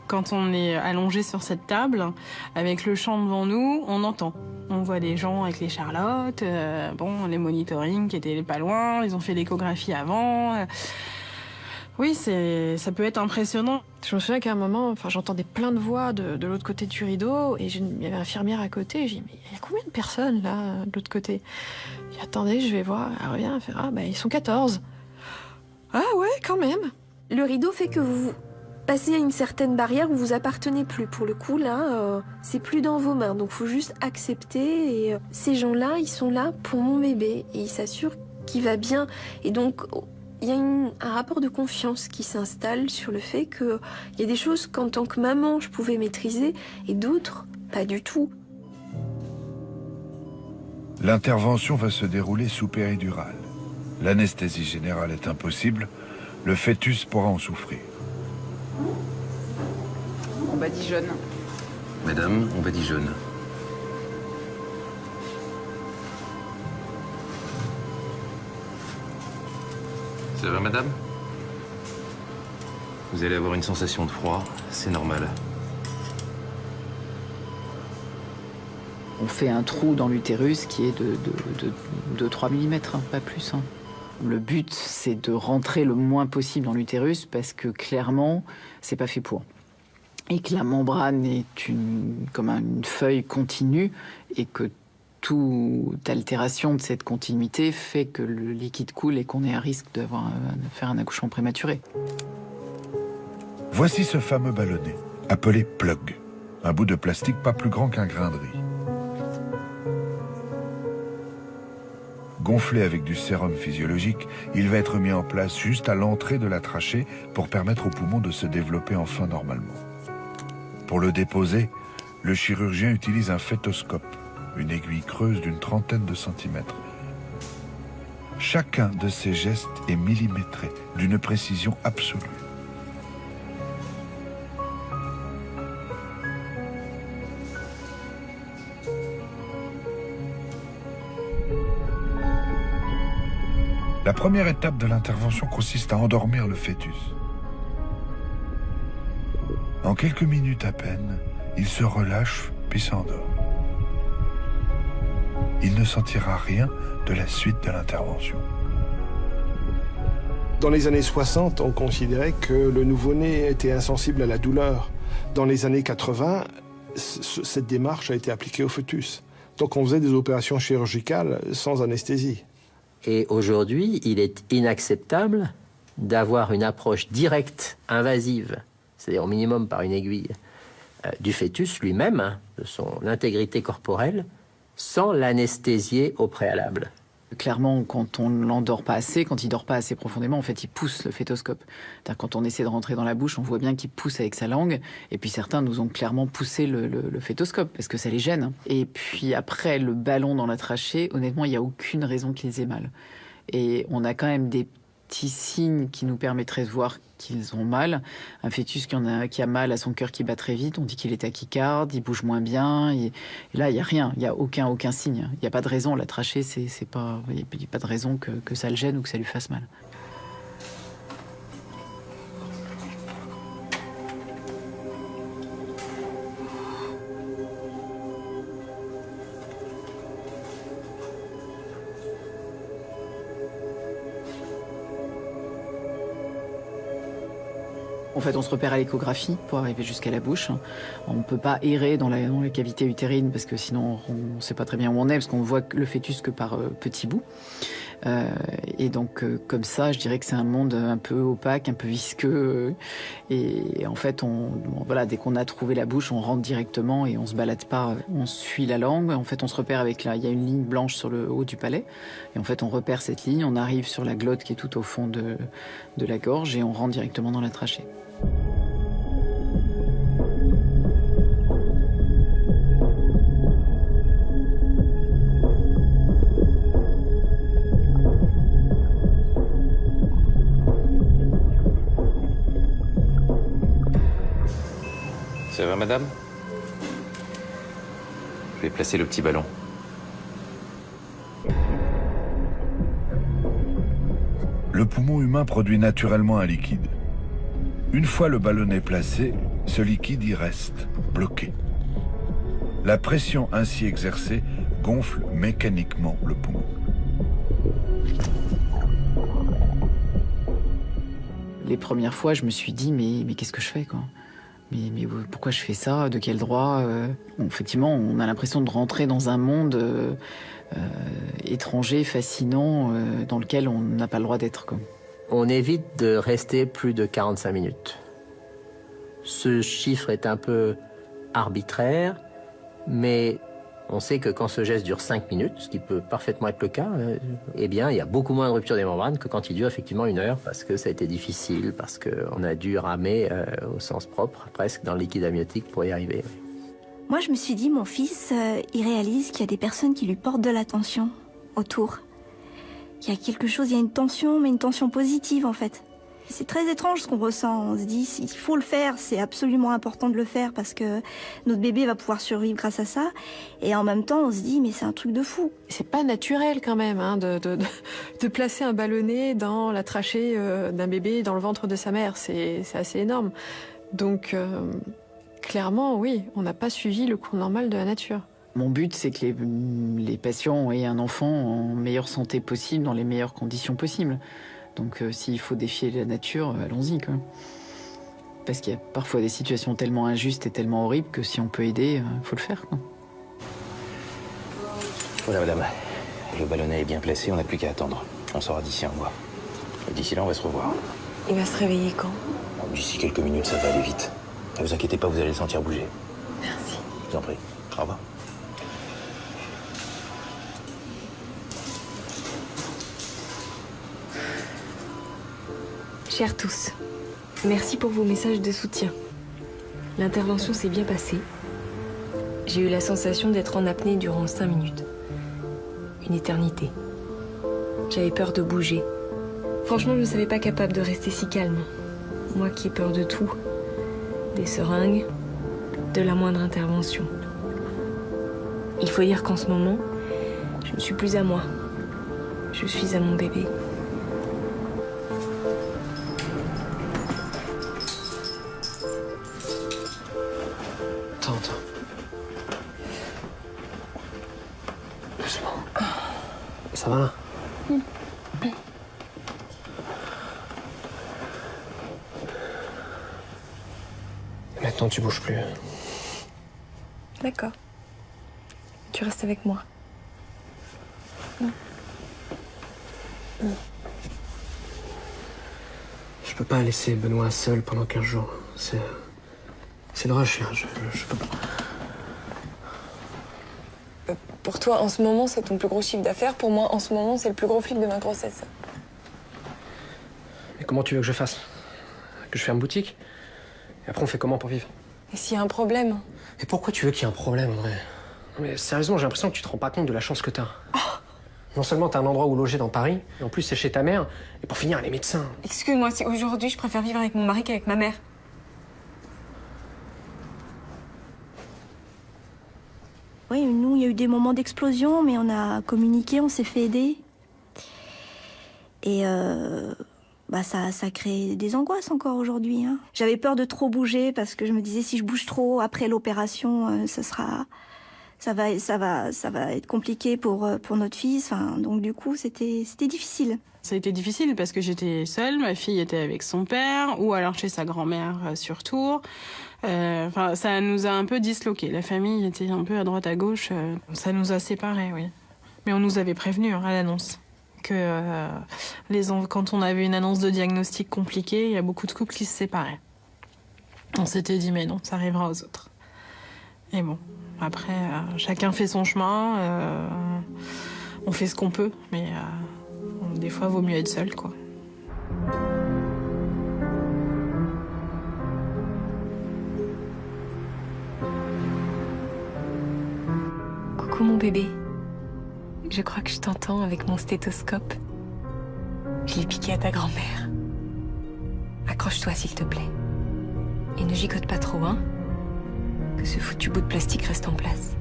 Quand on est allongé sur cette table, avec le champ devant nous, on entend. On voit des gens avec les charlottes, les monitoring qui étaient pas loin, ils ont fait l'échographie avant. Oui, ça peut être impressionnant. Je me souviens qu'à un moment, j'entendais plein de voix de l'autre côté du rideau, et il y avait une infirmière à côté, et j'ai dit, mais il y a combien de personnes là, de l'autre côté? J'ai dit, attendez, je vais voir. Elle revient, elle fait, ils sont 14. Ah ouais, quand même. Le rideau fait que vous passez à une certaine barrière où vous appartenez plus. Pour le coup, là, c'est plus dans vos mains. Donc, faut juste accepter. Et ces gens-là, ils sont là pour mon bébé. Et ils s'assurent qu'il va bien. Et donc, il y a un rapport de confiance qui s'installe sur le fait qu'il y a des choses qu'en tant que maman, je pouvais maîtriser et d'autres, pas du tout. L'intervention va se dérouler sous péridurale. L'anesthésie générale est impossible. Le fœtus pourra en souffrir. On badigeonne. Madame, on badigeonne. Ça va, madame? Vous allez avoir une sensation de froid, c'est normal. On fait un trou dans l'utérus qui est de 3 mm, pas plus. Le but, c'est de rentrer le moins possible dans l'utérus parce que clairement, c'est pas fait pour. Et que la membrane est comme une feuille continue et que toute altération de cette continuité fait que le liquide coule et qu'on est à risque de faire un accouchement prématuré. Voici ce fameux ballonnet, appelé plug. Un bout de plastique pas plus grand qu'un grain de riz. Gonflé avec du sérum physiologique, il va être mis en place juste à l'entrée de la trachée pour permettre aux poumons de se développer enfin normalement. Pour le déposer, le chirurgien utilise un fétoscope, une aiguille creuse d'une trentaine de centimètres. Chacun de ces gestes est millimétré, d'une précision absolue. La première étape de l'intervention consiste à endormir le fœtus. En quelques minutes à peine, il se relâche puis s'endort. Il ne sentira rien de la suite de l'intervention. Dans les années 60, on considérait que le nouveau-né était insensible à la douleur. Dans les années 80, cette démarche a été appliquée au fœtus. Donc on faisait des opérations chirurgicales sans anesthésie. Et aujourd'hui, il est inacceptable d'avoir une approche directe, invasive, c'est-à-dire au minimum par une aiguille, du fœtus lui-même, hein, de son intégrité corporelle, sans l'anesthésier au préalable. Clairement, quand on ne l'endort pas assez, quand il dort pas assez profondément, en fait, il pousse le fétoscope. Quand on essaie de rentrer dans la bouche, on voit bien qu'il pousse avec sa langue. Et puis certains nous ont clairement poussé le fétoscope parce que ça les gêne. Et puis après, le ballon dans la trachée, honnêtement, il n'y a aucune raison qu'ils aient mal. Et on a quand même des petits signes qui nous permettraient de voir qu'ils ont mal. Un fœtus qui a mal à son cœur qui bat très vite, on dit qu'il est tachycarde, il bouge moins bien. Et là, il n'y a rien, il n'y a aucun signe. Il n'y a pas de raison. La trachée, il n'y a pas de raison que ça le gêne ou que ça lui fasse mal. En fait, on se repère à l'échographie pour arriver jusqu'à la bouche. On ne peut pas errer dans les cavités utérines parce que sinon on ne sait pas très bien où on est parce qu'on voit le fœtus que par petits bouts. Et donc comme ça, je dirais que c'est un monde un peu opaque, un peu visqueux. Et en fait, voilà, dès qu'on a trouvé la bouche, on rentre directement et on se balade pas. On suit la langue. En fait, on se repère il y a une ligne blanche sur le haut du palais. Et en fait, on repère cette ligne. On arrive sur la glotte qui est tout au fond de la gorge et on rentre directement dans la trachée. Ça va, madame? Je vais placer le petit ballon. Le poumon humain produit naturellement un liquide. Une fois le ballonnet placé, ce liquide y reste, bloqué. La pression ainsi exercée gonfle mécaniquement le poumon. Les premières fois, je me suis dit, mais qu'est-ce que je fais, quoi? Mais pourquoi je fais ça? De quel droit? Effectivement, on a l'impression de rentrer dans un monde étranger, fascinant, dans lequel on n'a pas le droit d'être, quoi. On évite de rester plus de 45 minutes. Ce chiffre est un peu arbitraire, mais on sait que quand ce geste dure 5 minutes, ce qui peut parfaitement être le cas, eh bien, il y a beaucoup moins de rupture des membranes que quand il dure effectivement 1 heure, parce que ça a été difficile, parce qu'on a dû ramer au sens propre, presque dans le liquide amniotique pour y arriver. Moi, je me suis dit, mon fils, il réalise qu'il y a des personnes qui lui portent de l'attention autour. Il y a quelque chose, il y a une tension, mais une tension positive en fait. C'est très étrange ce qu'on ressent. On se dit, il faut le faire, c'est absolument important de le faire parce que notre bébé va pouvoir survivre grâce à ça. Et en même temps, on se dit, mais c'est un truc de fou. C'est pas naturel quand même hein, de placer un ballonnet dans la trachée d'un bébé dans le ventre de sa mère. C'est assez énorme. Donc, clairement, oui, on n'a pas suivi le cours normal de la nature. Mon but, c'est que les patients aient un enfant en meilleure santé possible, dans les meilleures conditions possibles. Donc s'il faut défier la nature, allons-y, quoi. Parce qu'il y a parfois des situations tellement injustes et tellement horribles que si on peut aider, il faut le faire, quoi. Voilà, madame. Le ballonnet est bien placé, on n'a plus qu'à attendre. On sort d'ici un mois. Et d'ici là, on va se revoir. Il va se réveiller quand? D'ici quelques minutes, ça va aller vite. Ne vous inquiétez pas, vous allez le sentir bouger. Merci. Je vous en prie. Au revoir. Chers tous, merci pour vos messages de soutien. L'intervention s'est bien passée. J'ai eu la sensation d'être en apnée durant 5 minutes. Une éternité. J'avais peur de bouger. Franchement, je ne me savais pas capable de rester si calme. Moi qui ai peur de tout. Des seringues, de la moindre intervention. Il faut dire qu'en ce moment, je ne suis plus à moi. Je suis à mon bébé. Ça va? Maintenant, tu bouges plus. D'accord. Tu restes avec moi. Je peux pas laisser Benoît seul pendant 15 jours. C'est le rush, là. Je peux pas. Pour toi, en ce moment, c'est ton plus gros chiffre d'affaires. Pour moi, en ce moment, c'est le plus gros flip de ma grossesse. Mais comment tu veux que je fasse? Que je ferme boutique? Et après, on fait comment pour vivre? Et s'il y a un problème? Et pourquoi tu veux qu'il y ait un problème, en vrai? Mais sérieusement, j'ai l'impression que tu te rends pas compte de la chance que t'as. Non seulement t'as un endroit où loger dans Paris, et en plus c'est chez ta mère, et pour finir, les médecins. Excuse-moi, si aujourd'hui, je préfère vivre avec mon mari qu'avec ma mère. Oui, nous, il y a eu des moments d'explosion, mais on a communiqué, on s'est fait aider. Et ça crée des angoisses encore aujourd'hui. Hein. J'avais peur de trop bouger parce que je me disais si je bouge trop après l'opération, ça va être compliqué pour notre fils. Enfin, donc du coup, c'était difficile. Ça a été difficile parce que j'étais seule, ma fille était avec son père ou alors chez sa grand-mère sur Tours. Ça nous a un peu disloqués. La famille était un peu à droite à gauche. Ça nous a séparés, oui. Mais on nous avait prévenu à l'annonce que quand on avait une annonce de diagnostic compliquée, il y a beaucoup de couples qui se séparaient. On s'était dit mais non, ça arrivera aux autres. Et bon, après, chacun fait son chemin. On fait ce qu'on peut, mais des fois, vaut mieux être seul, quoi. Coucou mon bébé. Je crois que je t'entends avec mon stéthoscope. Je l'ai piqué à ta grand-mère. Accroche-toi s'il te plaît. Et ne gigote pas trop, hein. Que ce foutu bout de plastique reste en place.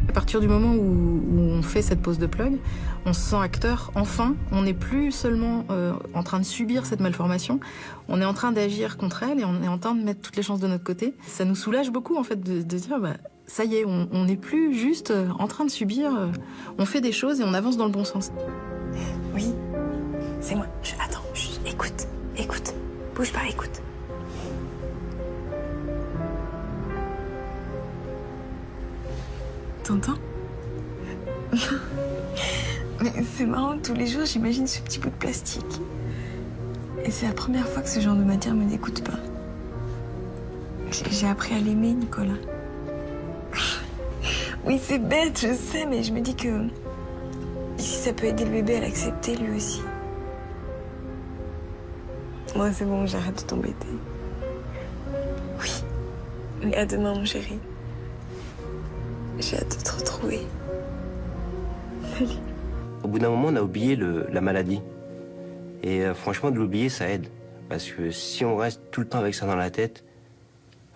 À partir du moment où on fait cette pose de plug, on se sent acteur. Enfin, on n'est plus seulement en train de subir cette malformation, on est en train d'agir contre elle et on est en train de mettre toutes les chances de notre côté. Ça nous soulage beaucoup en fait de dire ça y est, on n'est plus juste en train de subir, on fait des choses et on avance dans le bon sens. Oui, c'est moi. Attends, écoute. Bouge pas, écoute. T'entends? Mais c'est marrant, tous les jours j'imagine ce petit bout de plastique. Et c'est la première fois que ce genre de matière me dégoûte pas. J'ai appris à l'aimer, Nicolas. Oui, c'est bête, je sais, mais je me dis que si ça peut aider le bébé à l'accepter lui aussi. Moi, c'est bon, j'arrête de t'embêter. Oui, mais à demain, mon chéri. J'ai hâte de te retrouver. Salut. Au bout d'un moment, on a oublié la maladie. Et franchement, de l'oublier, ça aide. Parce que si on reste tout le temps avec ça dans la tête,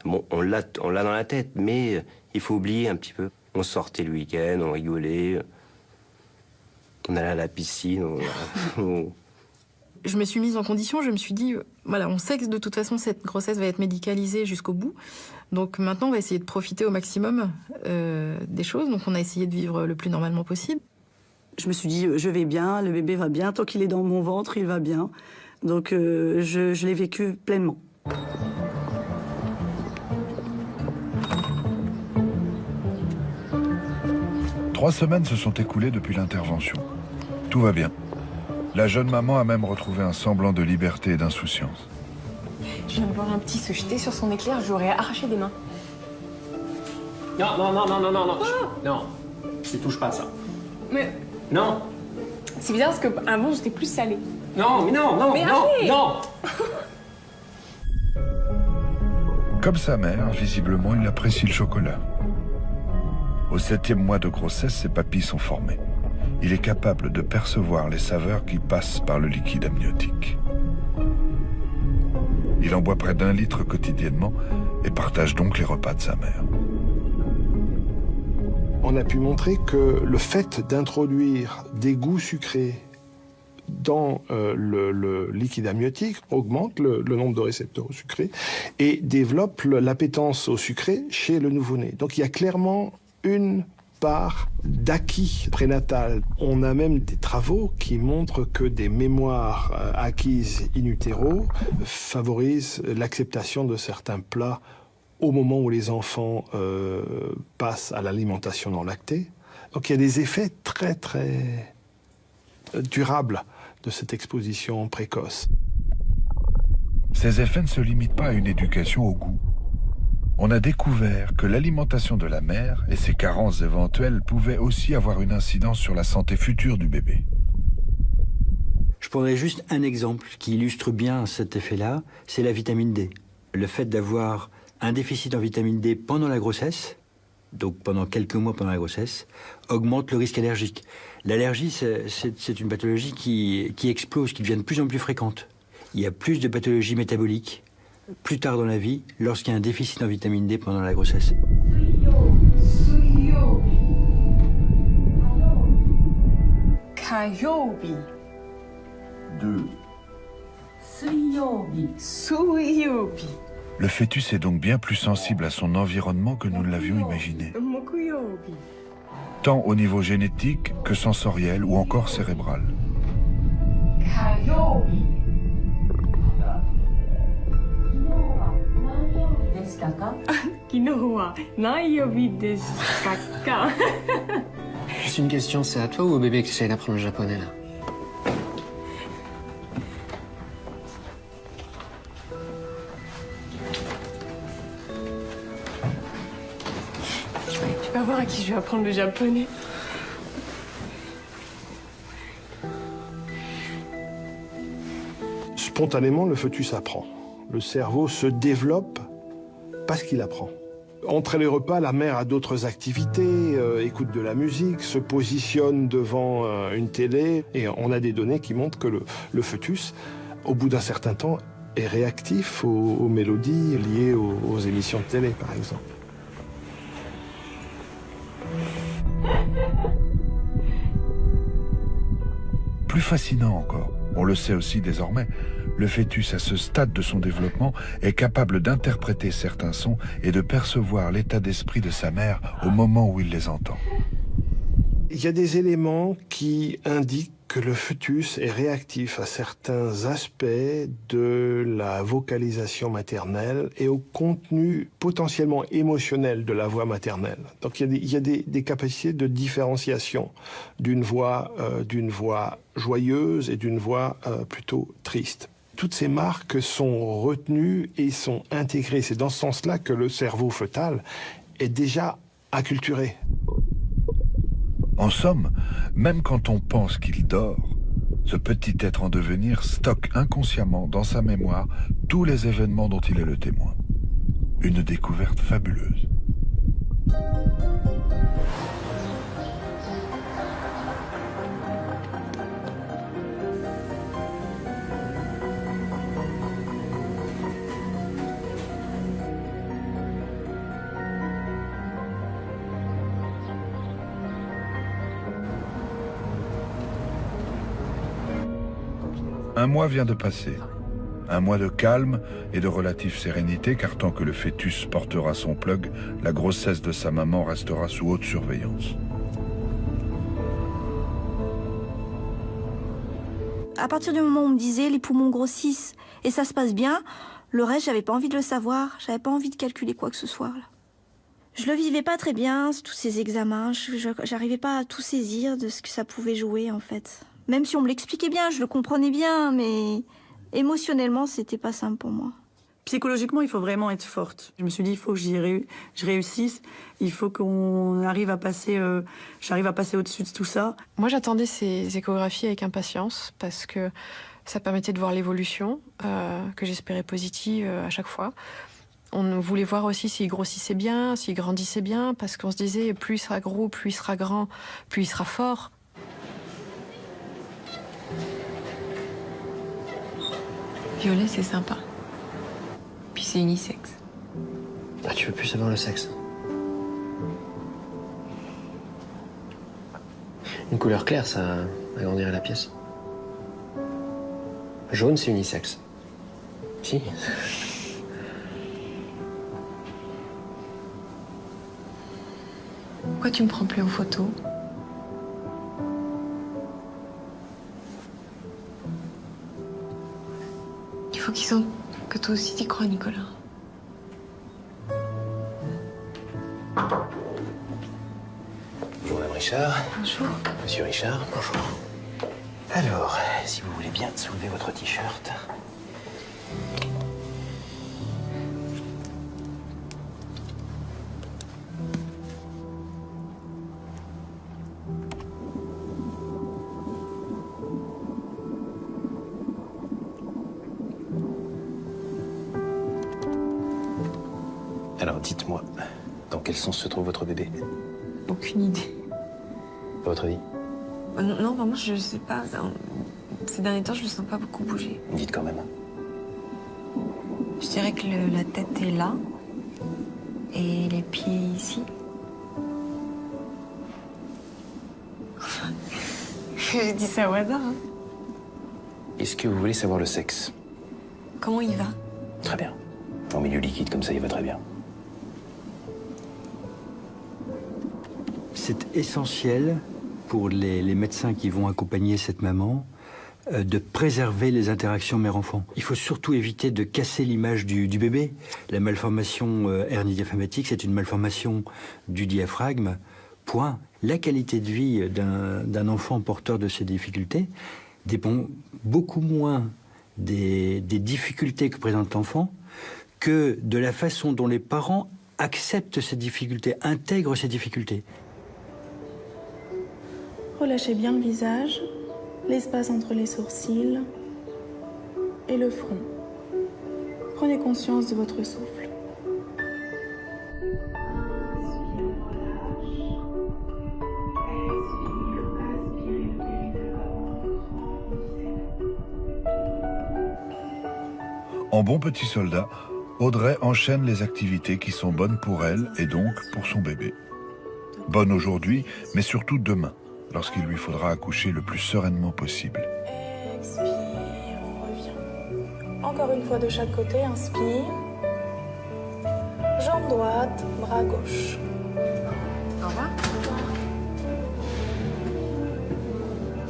bon, on l'a dans la tête, mais il faut oublier un petit peu. On sortait le week-end, on rigolait, on allait à la piscine, Je me suis mise en condition, je me suis dit, voilà, on sait que de toute façon cette grossesse va être médicalisée jusqu'au bout. Donc maintenant, on va essayer de profiter au maximum des choses. Donc on a essayé de vivre le plus normalement possible. Je me suis dit, je vais bien, le bébé va bien, tant qu'il est dans mon ventre, il va bien. Donc je l'ai vécu pleinement. Trois semaines se sont écoulées depuis l'intervention. Tout va bien. La jeune maman a même retrouvé un semblant de liberté et d'insouciance. Je viens de voir un petit se jeter sur son éclair, j'aurais arraché des mains. Non. Non, je touche pas à ça. Mais... Non. C'est bizarre parce qu'avant, j'étais plus salée. Non. Mais allez. Non. Comme sa mère, visiblement, il apprécie le chocolat. Au 7e mois de grossesse, ses papilles sont formées. Il est capable de percevoir les saveurs qui passent par le liquide amniotique. Il en boit près d'1 litre quotidiennement et partage donc les repas de sa mère. On a pu montrer que le fait d'introduire des goûts sucrés dans le liquide amniotique augmente le nombre de récepteurs au sucré et développe l'appétence au sucré chez le nouveau-né. Donc il y a clairement une part d'acquis prénatal. On a même des travaux qui montrent que des mémoires acquises in utero favorisent l'acceptation de certains plats au moment où les enfants passent à l'alimentation non lactée. Donc il y a des effets très très durables de cette exposition précoce. Ces effets ne se limitent pas à une éducation au goût. On a découvert que l'alimentation de la mère et ses carences éventuelles pouvaient aussi avoir une incidence sur la santé future du bébé. Je prendrais juste un exemple qui illustre bien cet effet-là, c'est la vitamine D. Le fait d'avoir un déficit en vitamine D pendant la grossesse, donc pendant quelques mois pendant la grossesse, augmente le risque allergique. L'allergie, c'est une pathologie qui explose, qui devient de plus en plus fréquente. Il y a plus de pathologies métaboliques plus tard dans la vie lorsqu'il y a un déficit en vitamine D pendant la grossesse. Kayobi. 2. Suyobi. Le fœtus est donc bien plus sensible à son environnement que nous ne l'avions imaginé. Mokuyobi. Tant au niveau génétique que sensoriel ou encore cérébral. Kayobi. Juste une question, c'est à toi ou au bébé que tu essayes d'apprendre le japonais là? Tu vas voir à qui je vais apprendre le japonais. Spontanément, le fœtus apprend. Le cerveau se développe parce qu'il apprend. Entre les repas, la mère a d'autres activités, écoute de la musique, se positionne devant une télé. Et on a des données qui montrent que le fœtus, au bout d'un certain temps, est réactif aux mélodies liées aux émissions de télé, par exemple. Plus fascinant encore, on le sait aussi désormais, le fœtus à ce stade de son développement est capable d'interpréter certains sons et de percevoir l'état d'esprit de sa mère au moment où il les entend. Il y a des éléments qui indiquent que le fœtus est réactif à certains aspects de la vocalisation maternelle et au contenu potentiellement émotionnel de la voix maternelle. Donc il y a des capacités de différenciation d'une voix joyeuse et d'une voix plutôt triste. Toutes ces marques sont retenues et sont intégrées. C'est dans ce sens-là que le cerveau fœtal est déjà acculturé. En somme, même quand on pense qu'il dort, ce petit être en devenir stocke inconsciemment dans sa mémoire tous les événements dont il est le témoin. Une découverte fabuleuse. Un mois vient de passer. Un mois de calme et de relative sérénité, car tant que le fœtus portera son plug, la grossesse de sa maman restera sous haute surveillance. À partir du moment où on me disait les poumons grossissent et ça se passe bien, le reste, j'avais pas envie de le savoir, j'avais pas envie de calculer quoi que ce soit. Là. Je le vivais pas très bien, tous ces examens, j'arrivais pas à tout saisir de ce que ça pouvait jouer en fait. Même si on me l'expliquait bien, je le comprenais bien, mais émotionnellement, c'était pas simple pour moi. Psychologiquement, il faut vraiment être forte. Je me suis dit, il faut que je réussisse. Il faut qu'on arrive à passer, j'arrive à passer au-dessus de tout ça. Moi, j'attendais ces échographies avec impatience parce que ça permettait de voir l'évolution, que j'espérais positive à chaque fois. On voulait voir aussi s'il grossissait bien, s'il grandissait bien, parce qu'on se disait, plus il sera gros, plus il sera grand, plus il sera fort. Violet, c'est sympa. Puis c'est unisexe. Ah, tu veux plus savoir le sexe? Une couleur claire, ça agrandirait la pièce. Jaune, c'est unisexe. Si. Pourquoi tu me prends plus en photo? Il faut qu'ils sentent que toi aussi t'y crois, Nicolas. Bonjour, Madame Richard. Bonjour. Monsieur Richard. Bonjour. Alors, si vous voulez bien soulever votre t-shirt. Alors, dites-moi, dans quel sens se trouve votre bébé? Aucune idée. À votre avis? Non, vraiment, je sais pas. Ces derniers temps, je le sens pas beaucoup bouger. Dites quand même. Je dirais que la tête est là. Et les pieds ici. Je dis ça au hasard, hein. Est-ce que vous voulez savoir le sexe? Comment il va? Très bien. En milieu liquide, comme ça, il va très bien. C'est essentiel pour les médecins qui vont accompagner cette maman de préserver les interactions mère-enfant. Il faut surtout éviter de casser l'image du bébé. La malformation hernie diaphragmatique, c'est une malformation du diaphragme, point. La qualité de vie d'un enfant porteur de ces difficultés dépend beaucoup moins des difficultés que présente l'enfant que de la façon dont les parents acceptent ces difficultés, intègrent ces difficultés. Relâchez bien le visage, l'espace entre les sourcils et le front. Prenez conscience de votre souffle. En bon petit soldat, Audrey enchaîne les activités qui sont bonnes pour elle et donc pour son bébé. Bonnes aujourd'hui, mais surtout demain, lorsqu'il lui faudra accoucher le plus sereinement possible. Expire, on revient. Encore une fois de chaque côté, inspire. Jambe droite, bras gauche. Au revoir.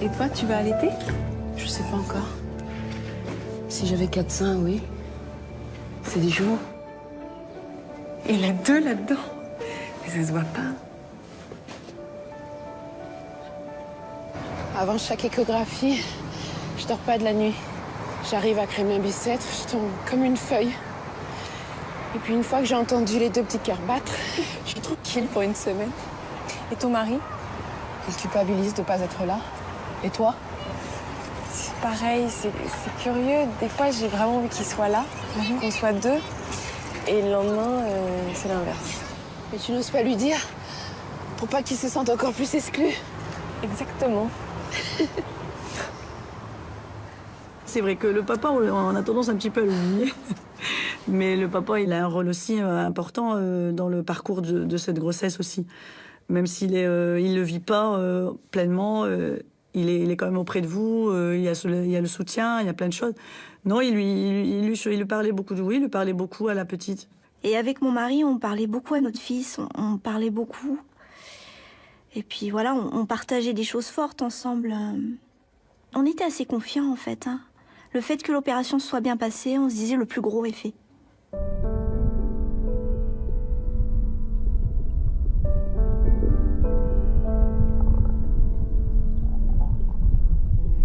Et toi, tu vas allaiter? Je sais pas encore. Si j'avais 4 seins, oui. C'est des jours. Il a 2 là-dedans. Mais ça se voit pas. Avant chaque échographie, je dors pas de la nuit. J'arrive à crémer un bicêtre, je tombe comme une feuille. Et puis une fois que j'ai entendu les 2 petits cœurs battre, je suis tranquille pour une semaine. Et ton mari? Il culpabilise de pas être là. Et toi? C'est pareil, c'est curieux. Des fois, j'ai vraiment envie qu'il soit là, qu'on soit 2. Et le lendemain, c'est l'inverse. Mais tu n'oses pas lui dire pour pas qu'il se sente encore plus exclu. Exactement. C'est vrai que le papa, on a tendance un petit peu à l'oublier. Mais le papa, il a un rôle aussi important dans le parcours de cette grossesse aussi. Même s'il il le vit pas pleinement, il est quand même auprès de vous, il y a le soutien, il y a plein de choses. Non, il lui parlait beaucoup de oui, il lui parlait beaucoup à la petite. Et avec mon mari, on parlait beaucoup à notre fils, on parlait beaucoup. Et puis voilà, on partageait des choses fortes ensemble. On était assez confiants en fait. Hein. Le fait que l'opération soit bien passée, on se disait le plus gros est fait.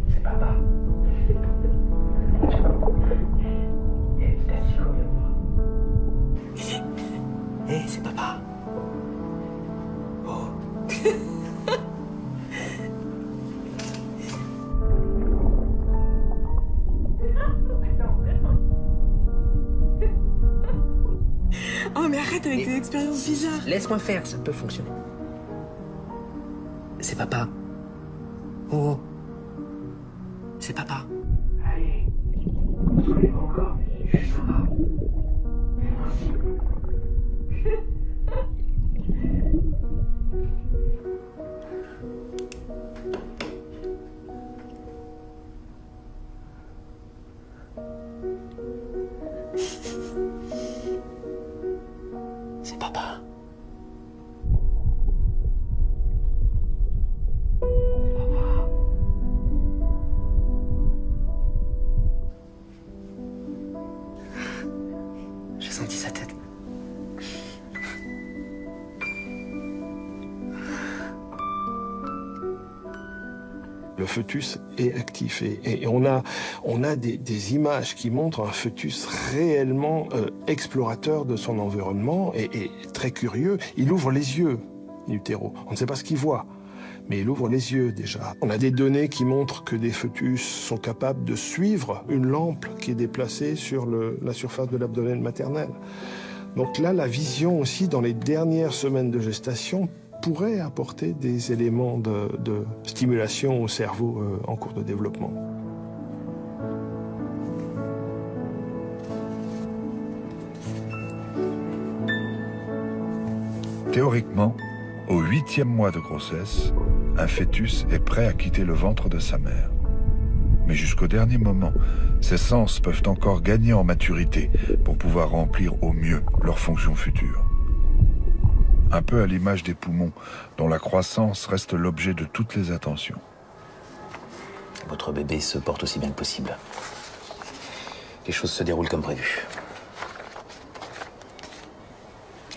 C'est papa. Et t'as dit combien de mois? Hé, c'est papa. Oh. Oh mais arrête avec tes expériences bizarres. Laisse-moi faire, ça peut fonctionner. C'est papa. Oh. C'est papa. Allez. Soyez encore. Juste papa. C'est papa. fœtus est actif. Et on a des images qui montrent un fœtus réellement explorateur de son environnement et très curieux. Il ouvre les yeux, l'utérus. On ne sait pas ce qu'il voit, mais il ouvre les yeux déjà. On a des données qui montrent que des fœtus sont capables de suivre une lampe qui est déplacée sur la surface de l'abdomen maternel. Donc là, la vision aussi, dans les dernières semaines de gestation, pourrait apporter des éléments de stimulation au cerveau en cours de développement. Théoriquement, au 8e mois de grossesse, un fœtus est prêt à quitter le ventre de sa mère. Mais jusqu'au dernier moment, ses sens peuvent encore gagner en maturité pour pouvoir remplir au mieux leurs fonctions futures. Un peu à l'image des poumons, dont la croissance reste l'objet de toutes les attentions. Votre bébé se porte aussi bien que possible. Les choses se déroulent comme prévu.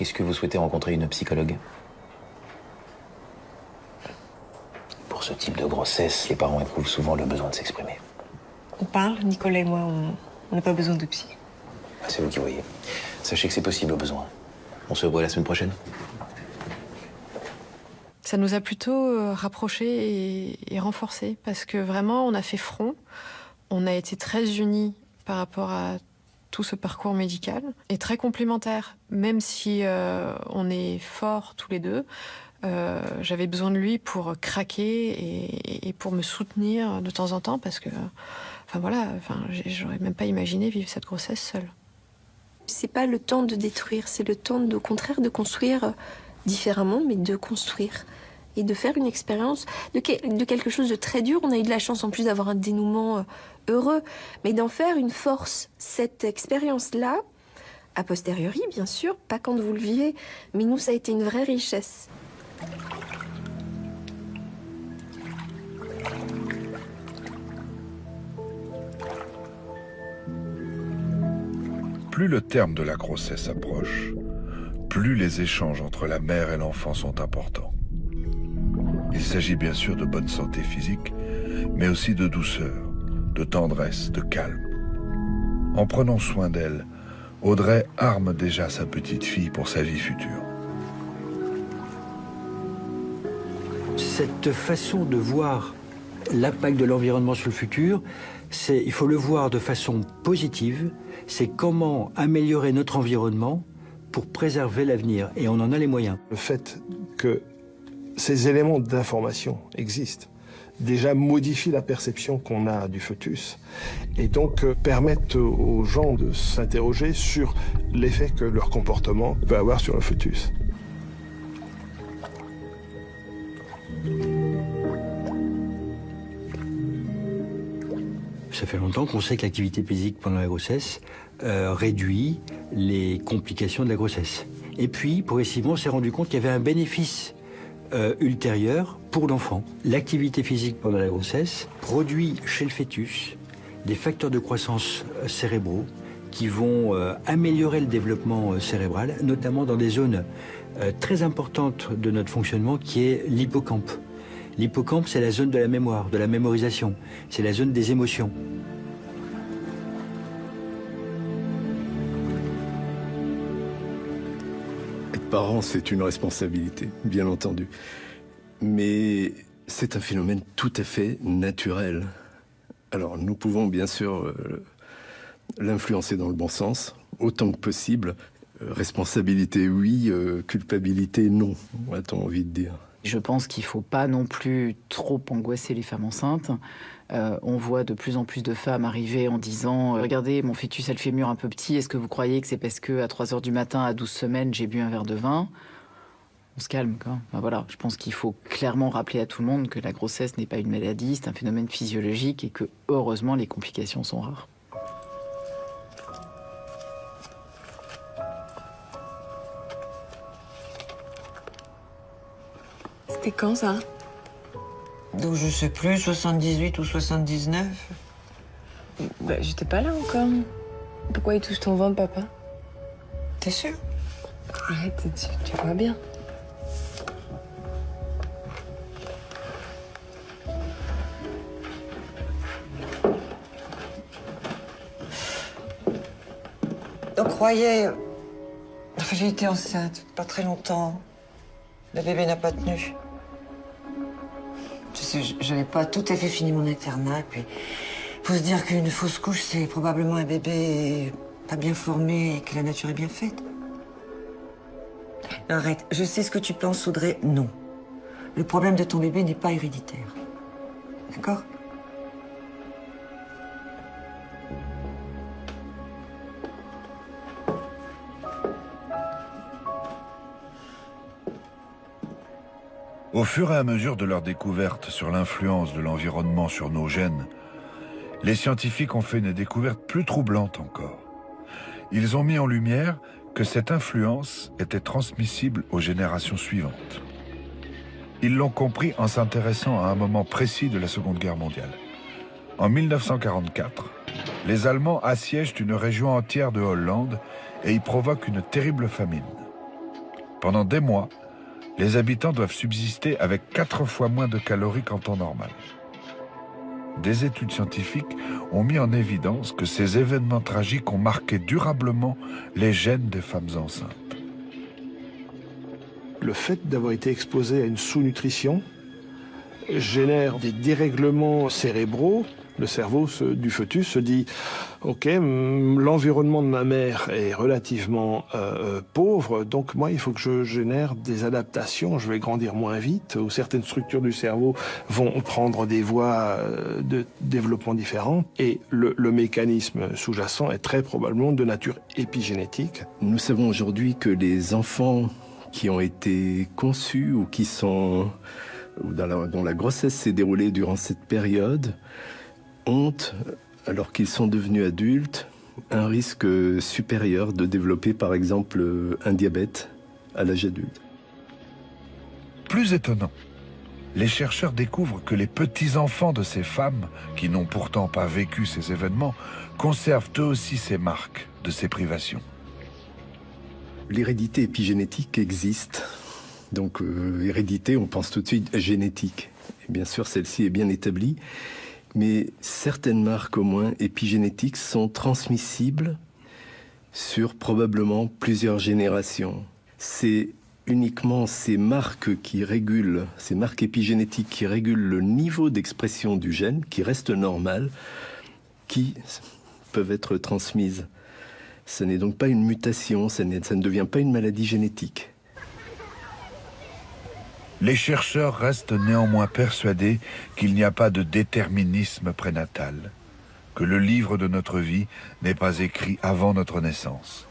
Est-ce que vous souhaitez rencontrer une psychologue? Pour ce type de grossesse, les parents éprouvent souvent le besoin de s'exprimer. On parle, Nicolas et moi, on n'a pas besoin de psy. C'est vous qui voyez. Sachez que c'est possible au besoin. On se voit la semaine prochaine. Ça nous a plutôt rapprochés et renforcés, parce que vraiment, on a fait front. On a été très unis par rapport à tout ce parcours médical, et très complémentaires. Même si on est forts tous les deux, j'avais besoin de lui pour craquer et pour me soutenir de temps en temps, parce que, j'aurais même pas imaginé vivre cette grossesse seule. C'est pas le temps de détruire, c'est le temps, au contraire, de construire différemment, mais de construire. Et de faire une expérience de quelque chose de très dur. On a eu de la chance en plus d'avoir un dénouement heureux, mais d'en faire une force. Cette expérience-là, a posteriori, bien sûr, pas quand vous le vivez, mais nous, ça a été une vraie richesse. Plus le terme de la grossesse approche, plus les échanges entre la mère et l'enfant sont importants. Il s'agit bien sûr de bonne santé physique, mais aussi de douceur, de tendresse, de calme. En prenant soin d'elle, Audrey arme déjà sa petite fille pour sa vie future. Cette façon de voir l'impact de l'environnement sur le futur, il faut le voir de façon positive. C'est comment améliorer notre environnement pour préserver l'avenir. Et on en a les moyens. Le fait que ces éléments d'information existent déjà modifient la perception qu'on a du fœtus et donc permettent aux gens de s'interroger sur l'effet que leur comportement peut avoir sur le fœtus. Ça fait longtemps qu'on sait que l'activité physique pendant la grossesse réduit les complications de la grossesse. Et puis, progressivement, on s'est rendu compte qu'il y avait un bénéfice ultérieur pour l'enfant. L'activité physique pendant la grossesse produit chez le fœtus des facteurs de croissance cérébraux qui vont améliorer le développement cérébral, notamment dans des zones très importantes de notre fonctionnement qui est l'hippocampe. L'hippocampe, c'est la zone de la mémoire, de la mémorisation. C'est la zone des émotions. Être parent, c'est une responsabilité, bien entendu. Mais c'est un phénomène tout à fait naturel. Alors, nous pouvons bien sûr l'influencer dans le bon sens, autant que possible. Responsabilité, oui. Culpabilité, non, a-t-on envie de dire. Je pense qu'il ne faut pas non plus trop angoisser les femmes enceintes. On voit de plus en plus de femmes arriver en disant « Regardez, mon fœtus a le fémur un peu petit, est-ce que vous croyez que c'est parce qu'à 3h du matin, à 12 semaines, j'ai bu un verre de vin ?» On se calme, quoi. Enfin, voilà, je pense qu'il faut clairement rappeler à tout le monde que la grossesse n'est pas une maladie, c'est un phénomène physiologique et que, heureusement, les complications sont rares. C'était quand, ça? Donc, je sais plus, 78 ou 79. Bah, j'étais pas là encore. Pourquoi il touche ton ventre, papa? T'es sûr? Arrête, tu vois bien. croyais... Enfin, j'ai été enceinte, pas très longtemps. Le bébé n'a pas tenu. Tu sais, j'avais pas tout à fait fini mon internat, puis... Faut se dire qu'une fausse couche, c'est probablement un bébé pas bien formé et que la nature est bien faite. Arrête, je sais ce que tu penses, Audrey, non. Le problème de ton bébé n'est pas héréditaire. D'accord ? Au fur et à mesure de leur découverte sur l'influence de l'environnement sur nos gènes, les scientifiques ont fait une découverte plus troublante encore. Ils ont mis en lumière que cette influence était transmissible aux générations suivantes. Ils l'ont compris en s'intéressant à un moment précis de la Seconde Guerre mondiale. En 1944, les Allemands assiègent une région entière de Hollande et y provoquent une terrible famine. Pendant des mois, les habitants doivent subsister avec 4 fois moins de calories qu'en temps normal. Des études scientifiques ont mis en évidence que ces événements tragiques ont marqué durablement les gènes des femmes enceintes. Le fait d'avoir été exposé à une sous-nutrition génère des dérèglements cérébraux. Le cerveau du fœtus se dit « Ok, l'environnement de ma mère est relativement pauvre, donc moi, il faut que je génère des adaptations, je vais grandir moins vite, ou certaines structures du cerveau vont prendre des voies de développement différentes, et le mécanisme sous-jacent est très probablement de nature épigénétique. » Nous savons aujourd'hui que les enfants qui ont été conçus ou qui sont, dont la grossesse s'est déroulée durant cette période, ont, alors qu'ils sont devenus adultes, un risque supérieur de développer par exemple un diabète à l'âge adulte. Plus étonnant, les chercheurs découvrent que les petits-enfants de ces femmes, qui n'ont pourtant pas vécu ces événements, conservent eux aussi ces marques de ces privations. L'hérédité épigénétique existe. Donc hérédité, on pense tout de suite génétique. Et bien sûr, celle-ci est bien établie. Mais certaines marques, au moins épigénétiques, sont transmissibles sur probablement plusieurs générations. C'est uniquement ces marques épigénétiques qui régulent le niveau d'expression du gène, qui reste normal, qui peuvent être transmises. Ce n'est donc pas une mutation, ça ne devient pas une maladie génétique. Les chercheurs restent néanmoins persuadés qu'il n'y a pas de déterminisme prénatal, que le livre de notre vie n'est pas écrit avant notre naissance.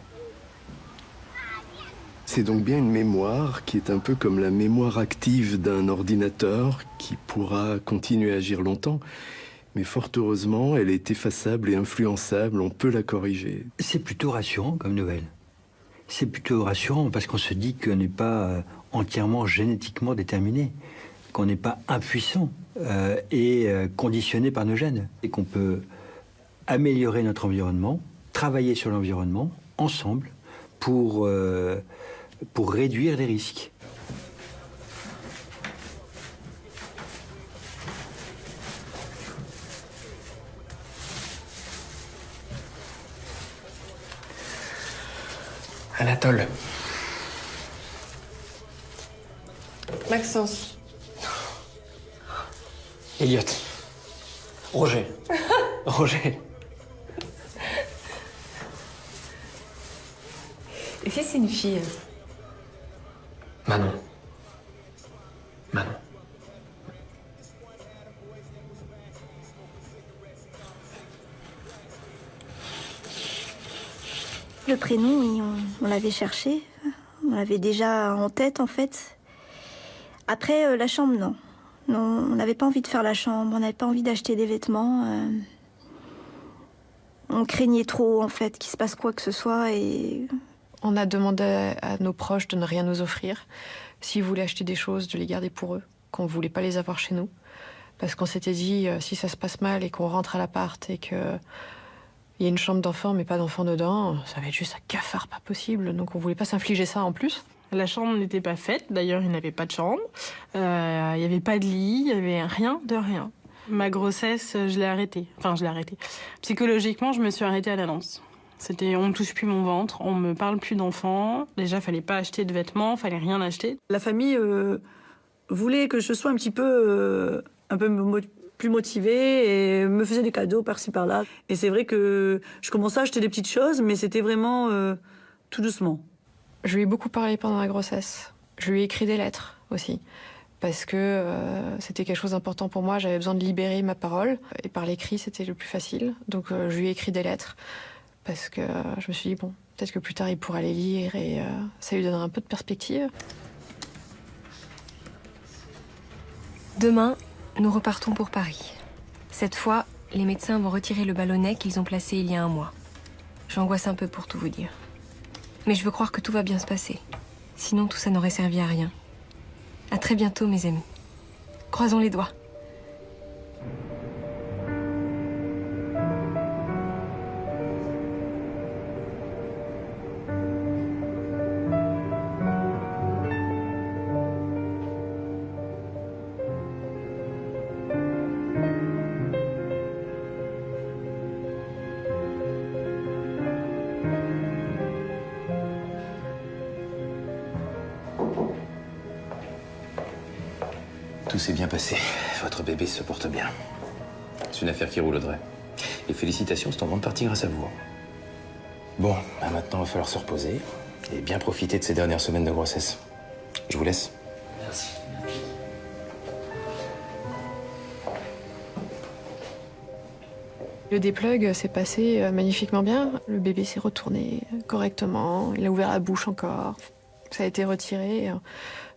C'est donc bien une mémoire qui est un peu comme la mémoire active d'un ordinateur qui pourra continuer à agir longtemps, mais fort heureusement, elle est effaçable et influençable, on peut la corriger. C'est plutôt rassurant comme nouvelle. C'est plutôt rassurant parce qu'on se dit qu'on n'est pas entièrement génétiquement déterminé, qu'on n'est pas impuissant et conditionné par nos gènes, et qu'on peut améliorer notre environnement, travailler sur l'environnement ensemble pour réduire les risques. Anatole. Maxence. Elliot. Roger. Roger. Et si c'est une fille? Manon. Manon. Le prénom, oui, on l'avait cherché. On l'avait déjà en tête, en fait. Après, la chambre, non. Non, on n'avait pas envie de faire la chambre, on n'avait pas envie d'acheter des vêtements. On craignait trop, en fait, qu'il se passe quoi que ce soit et... On a demandé à nos proches de ne rien nous offrir. S'ils voulaient acheter des choses, de les garder pour eux, qu'on ne voulait pas les avoir chez nous. Parce qu'on s'était dit, si ça se passe mal et qu'on rentre à l'appart et qu'il y a une chambre d'enfant mais pas d'enfant dedans, ça va être juste un cafard pas possible. Donc on voulait pas s'infliger ça en plus. La chambre n'était pas faite, d'ailleurs il n'avait pas de chambre, il n'y avait pas de lit, il n'y avait rien de rien. Ma grossesse, je l'ai arrêtée. Enfin, je l'ai arrêtée. Psychologiquement, je me suis arrêtée à l'annonce. C'était on ne touche plus mon ventre, on me parle plus d'enfants. Déjà, fallait pas acheter de vêtements, fallait rien acheter. La famille voulait que je sois un peu plus motivée et me faisait des cadeaux par-ci par-là. Et c'est vrai que je commençais à acheter des petites choses, mais c'était vraiment tout doucement. Je lui ai beaucoup parlé pendant la grossesse. Je lui ai écrit des lettres aussi. Parce que c'était quelque chose d'important pour moi. J'avais besoin de libérer ma parole. Et par l'écrit, c'était le plus facile. Donc je lui ai écrit des lettres. Parce que je me suis dit, bon, peut-être que plus tard, il pourra les lire et ça lui donnera un peu de perspective. Demain, nous repartons pour Paris. Cette fois, les médecins vont retirer le ballonnet qu'ils ont placé il y a un mois. J'angoisse un peu pour tout vous dire. Mais je veux croire que tout va bien se passer. Sinon, tout ça n'aurait servi à rien. À très bientôt, mes amis. Croisons les doigts. Tout s'est bien passé. Votre bébé se porte bien. C'est une affaire qui roule, Audrey. Et félicitations, c'est en grande partie grâce à vous. Bon, bah maintenant, il va falloir se reposer et bien profiter de ces dernières semaines de grossesse. Je vous laisse. Merci. Le déplug s'est passé magnifiquement bien. Le bébé s'est retourné correctement. Il a ouvert la bouche encore. Ça a été retiré.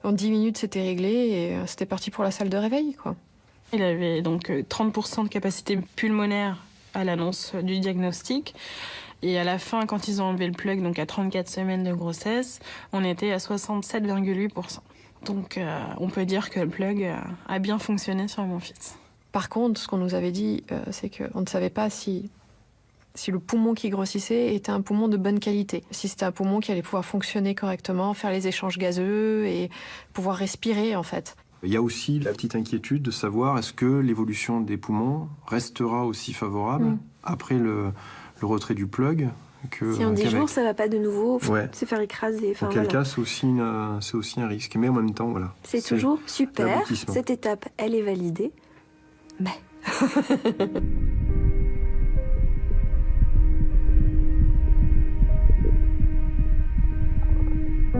En 10 minutes, c'était réglé et c'était parti pour la salle de réveil, quoi. Il avait donc 30% de capacité pulmonaire à l'annonce du diagnostic. Et à la fin, quand ils ont enlevé le plug, donc à 34 semaines de grossesse, on était à 67,8%. Donc on peut dire que le plug a bien fonctionné sur mon fils. Par contre, ce qu'on nous avait dit, c'est qu'on ne savait pas si le poumon qui grossissait était un poumon de bonne qualité. Si c'était un poumon qui allait pouvoir fonctionner correctement, faire les échanges gazeux et pouvoir respirer, en fait. Il y a aussi la petite inquiétude de savoir est-ce que l'évolution des poumons restera aussi favorable après le retrait du plug que si en 10 jours, ça va pas de nouveau se faire écraser. Enfin, quel cas, c'est aussi un risque. Mais en même temps, voilà. C'est toujours super. Cette étape, elle est validée. Mais...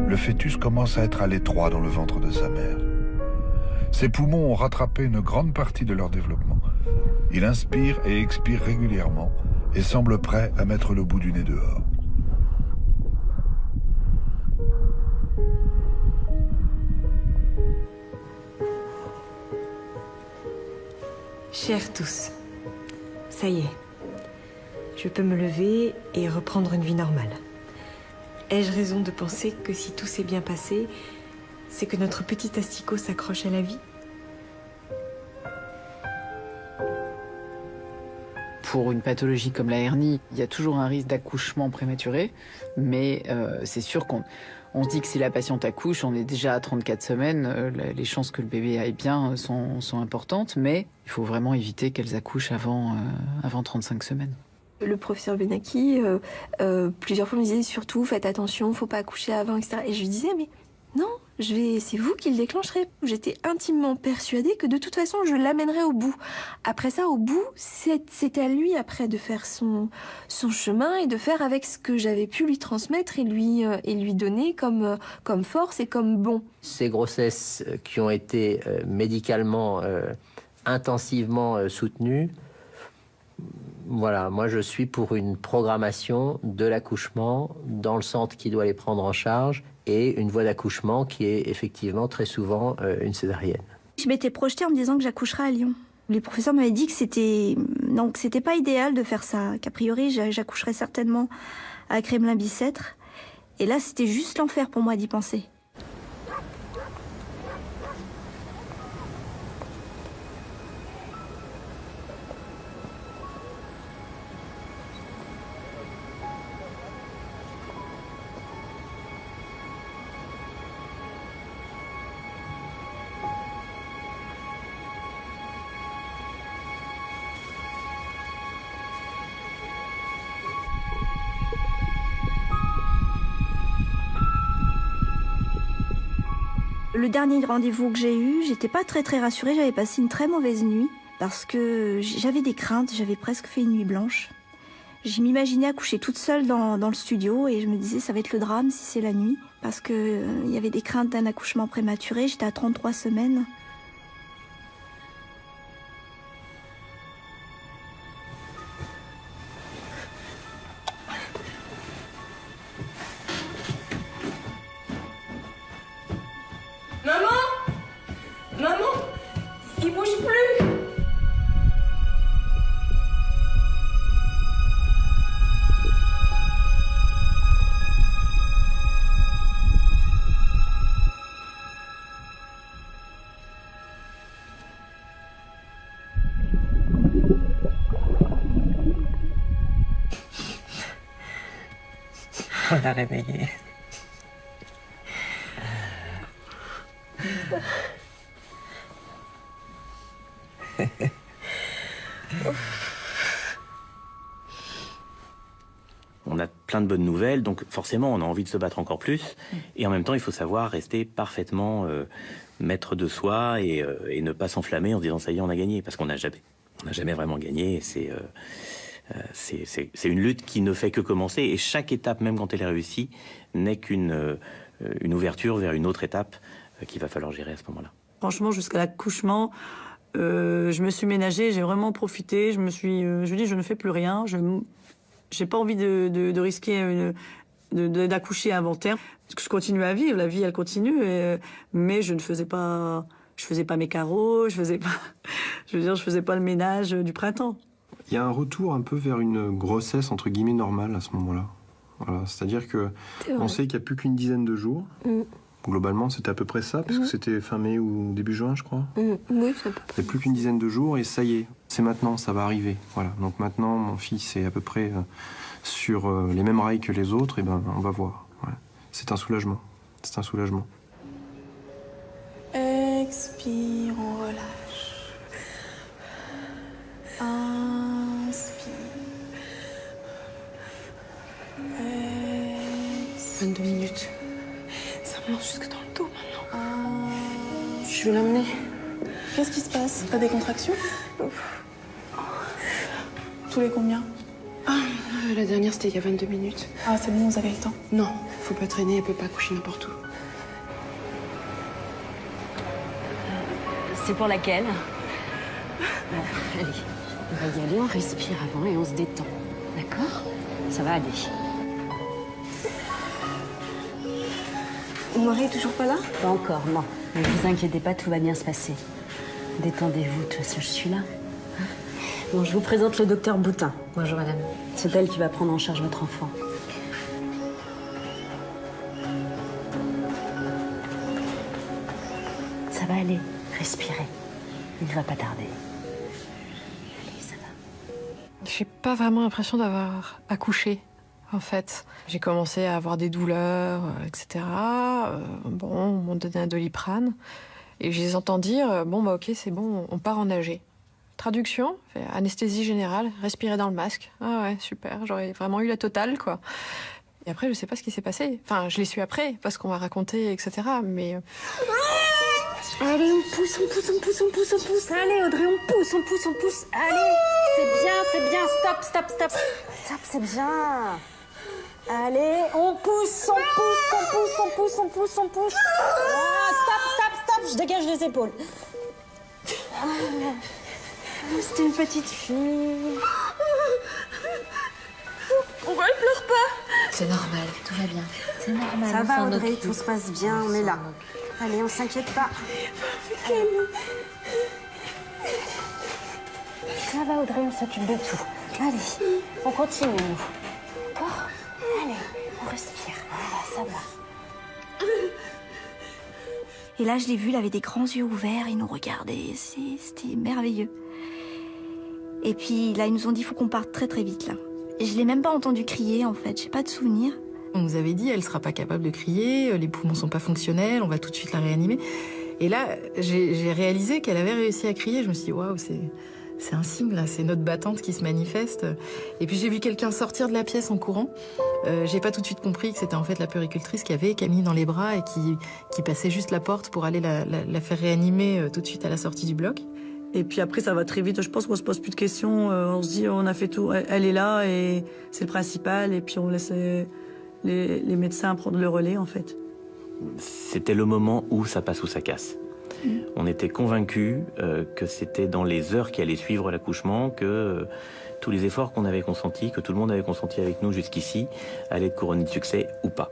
Le fœtus commence à être à l'étroit dans le ventre de sa mère. Ses poumons ont rattrapé une grande partie de leur développement. Il inspire et expire régulièrement et semble prêt à mettre le bout du nez dehors. Chers tous, ça y est, je peux me lever et reprendre une vie normale. Ai-je raison de penser que si tout s'est bien passé, c'est que notre petit asticot s'accroche à la vie ? Pour une pathologie comme la hernie, il y a toujours un risque d'accouchement prématuré, mais c'est sûr qu'on se dit que si la patiente accouche, on est déjà à 34 semaines, les chances que le bébé aille bien sont importantes, mais il faut vraiment éviter qu'elles accouchent avant 35 semaines. Le professeur Benaki, plusieurs fois me disait surtout faites attention, faut pas accoucher avant, etc. Et je lui disais mais non, c'est vous qui le déclencherez. J'étais intimement persuadée que de toute façon je l'amènerais au bout. Après ça, au bout, c'est à lui après de faire son chemin et de faire avec ce que j'avais pu lui transmettre et lui donner comme force et comme bon. Ces grossesses qui ont été médicalement intensivement soutenues, voilà, moi je suis pour une programmation de l'accouchement dans le centre qui doit les prendre en charge et une voie d'accouchement qui est effectivement très souvent une césarienne. Je m'étais projetée en me disant que j'accoucherais à Lyon. Les professeurs m'avaient dit que c'était pas idéal de faire ça, qu'a priori j'accoucherais certainement à Crémelin-Bicêtre. Et là c'était juste l'enfer pour moi d'y penser. Le dernier rendez-vous que j'ai eu, j'étais pas très rassurée, j'avais passé une très mauvaise nuit parce que j'avais des craintes, j'avais presque fait une nuit blanche. Je m'imaginais accoucher toute seule dans le studio et je me disais ça va être le drame si c'est la nuit parce que il y avait des craintes d'un accouchement prématuré, j'étais à 33 semaines. Maman, il bouge plus. On l'a réveillé. On a plein de bonnes nouvelles, donc forcément on a envie de se battre encore plus. Et en même temps, il faut savoir rester parfaitement maître de soi et ne pas s'enflammer en se disant ça y est, on a gagné, parce qu'on n'a jamais vraiment gagné. C'est une lutte qui ne fait que commencer, et chaque étape, même quand elle est réussie, n'est qu'une ouverture vers une autre étape qu'il va falloir gérer à ce moment-là. Franchement, jusqu'à l'accouchement, je me suis ménagée, j'ai vraiment profité. Je me dis, je ne fais plus rien. J'ai pas envie de risquer d'accoucher involontaire. Je continue à vivre, la vie elle continue, mais je faisais pas mes carreaux, je faisais pas le ménage du printemps. Il y a un retour un peu vers une grossesse entre guillemets normale à ce moment-là. Voilà, c'est-à-dire que on sait qu'il n'y a plus qu'une dizaine de jours. Globalement, c'était à peu près ça, parce que c'était fin mai ou début juin, je crois. Oui, c'est à peu près. Il n'y a plus qu'une dizaine de jours et ça y est, c'est maintenant, ça va arriver. Voilà. Donc maintenant, mon fils est à peu près sur les mêmes rails que les autres, et ben on va voir. Ouais. C'est un soulagement. C'est un soulagement. Expire, on relâche. Inspire. 22 minutes. Ça me lance jusque dans le dos maintenant. Je vais l'amener. Qu'est-ce qui se passe? T'as des contractions? Tous les combien? La dernière, c'était il y a 22 minutes. Ah, c'est bon, vous avez le temps. Non, faut pas traîner, elle peut pas coucher n'importe où. C'est pour laquelle? Allez, on va y aller, on respire avant et on se détend. D'accord? Ça va aller. Mon mari est toujours pas là? Pas encore, non. Ne vous inquiétez pas, tout va bien se passer. Détendez-vous, de toute façon, je suis là. Bon, je vous présente le docteur Boutin. Bonjour, madame. C'est elle qui va prendre en charge votre enfant. Ça va aller. Respirez. Il ne va pas tarder. Allez, ça va. J'ai pas vraiment l'impression d'avoir accouché, en fait. J'ai commencé à avoir des douleurs, etc. Bon, on m'a donné un Doliprane. Et je les entends dire, bon, bah ok, c'est bon, on part en nager. Traduction, anesthésie générale, respirer dans le masque. Ah ouais, super, j'aurais vraiment eu la totale, quoi. Et après, je sais pas ce qui s'est passé. Enfin, je l'ai su après, parce qu'on m'a raconté, etc. Mais... Allez, on pousse. Allez, Audrey, on pousse. Allez, c'est bien. Stop, c'est bien. Allez, on pousse. Ah, stop, je dégage les épaules. C'était une petite fille. Pourquoi elle pleure pas? C'est normal, tout va bien. C'est normal. Ça va, Audrey, tout se passe bien, on est là. Allez, on s'inquiète pas. Ça va, Audrey, on s'occupe de tout. Allez, on continue, nous. D'accord? Allez, on respire. Voilà, ça va. Et là, je l'ai vu, il avait des grands yeux ouverts, il nous regardait, c'était merveilleux. Et puis là, ils nous ont dit, il faut qu'on parte très vite, là. Et je l'ai même pas entendu crier, en fait, j'ai pas de souvenir. On nous avait dit, elle sera pas capable de crier, les poumons sont pas fonctionnels, on va tout de suite la réanimer. Et là, j'ai réalisé qu'elle avait réussi à crier. Je me suis dit, waouh, c'est un signe, là, c'est notre battante qui se manifeste. Et puis j'ai vu quelqu'un sortir de la pièce en courant. J'ai pas tout de suite compris que c'était en fait la puéricultrice qui avait Camille dans les bras et qui passait juste la porte pour aller la faire réanimer tout de suite à la sortie du bloc. Et puis après, ça va très vite. Je pense qu'on se pose plus de questions. On se dit, on a fait tout. Elle est là et c'est le principal. Et puis on laisse les médecins prendre le relais, en fait. C'était le moment où ça passe ou ça casse. On était convaincus que c'était dans les heures qui allaient suivre l'accouchement que tous les efforts qu'on avait consentis, que tout le monde avait consenti avec nous jusqu'ici, allaient être couronnés de succès ou pas.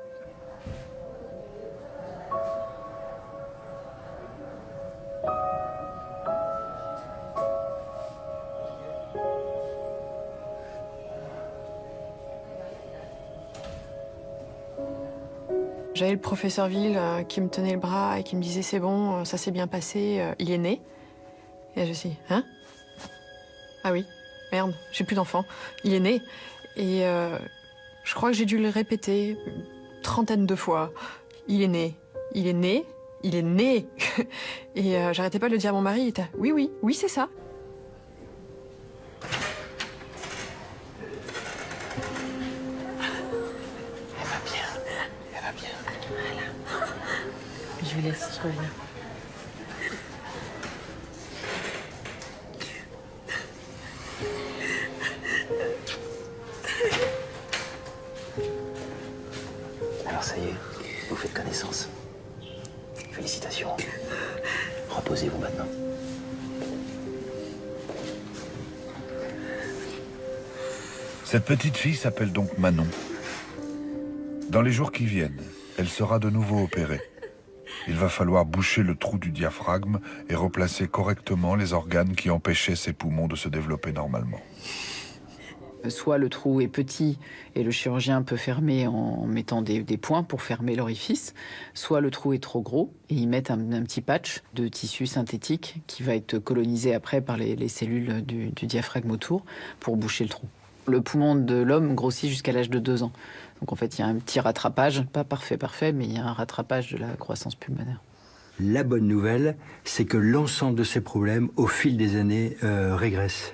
J'avais le professeur Ville qui me tenait le bras et qui me disait « c'est bon, ça s'est bien passé, il est né ». Et je me suis dit « hein ? Ah oui, merde, j'ai plus d'enfant, il est né ». Et je crois que j'ai dû le répéter une trentaine de fois. Il est né, il est né, il est né. Et j'arrêtais pas de le dire à mon mari, il était « oui, oui, oui, c'est ça ». Je vais laisser, je reviens. Alors ça y est, vous faites connaissance. Félicitations. Reposez-vous maintenant. Cette petite fille s'appelle donc Manon. Dans les jours qui viennent, elle sera de nouveau opérée. Il va falloir boucher le trou du diaphragme et replacer correctement les organes qui empêchaient ses poumons de se développer normalement. Soit le trou est petit et le chirurgien peut fermer en mettant des points pour fermer l'orifice, soit le trou est trop gros et ils mettent un petit patch de tissu synthétique qui va être colonisé après par les cellules du diaphragme autour pour boucher le trou. Le poumon de l'homme grossit jusqu'à l'âge de 2 ans. Donc en fait, il y a un petit rattrapage, pas parfait, mais il y a un rattrapage de la croissance pulmonaire. La bonne nouvelle, c'est que l'ensemble de ces problèmes, au fil des années, régressent.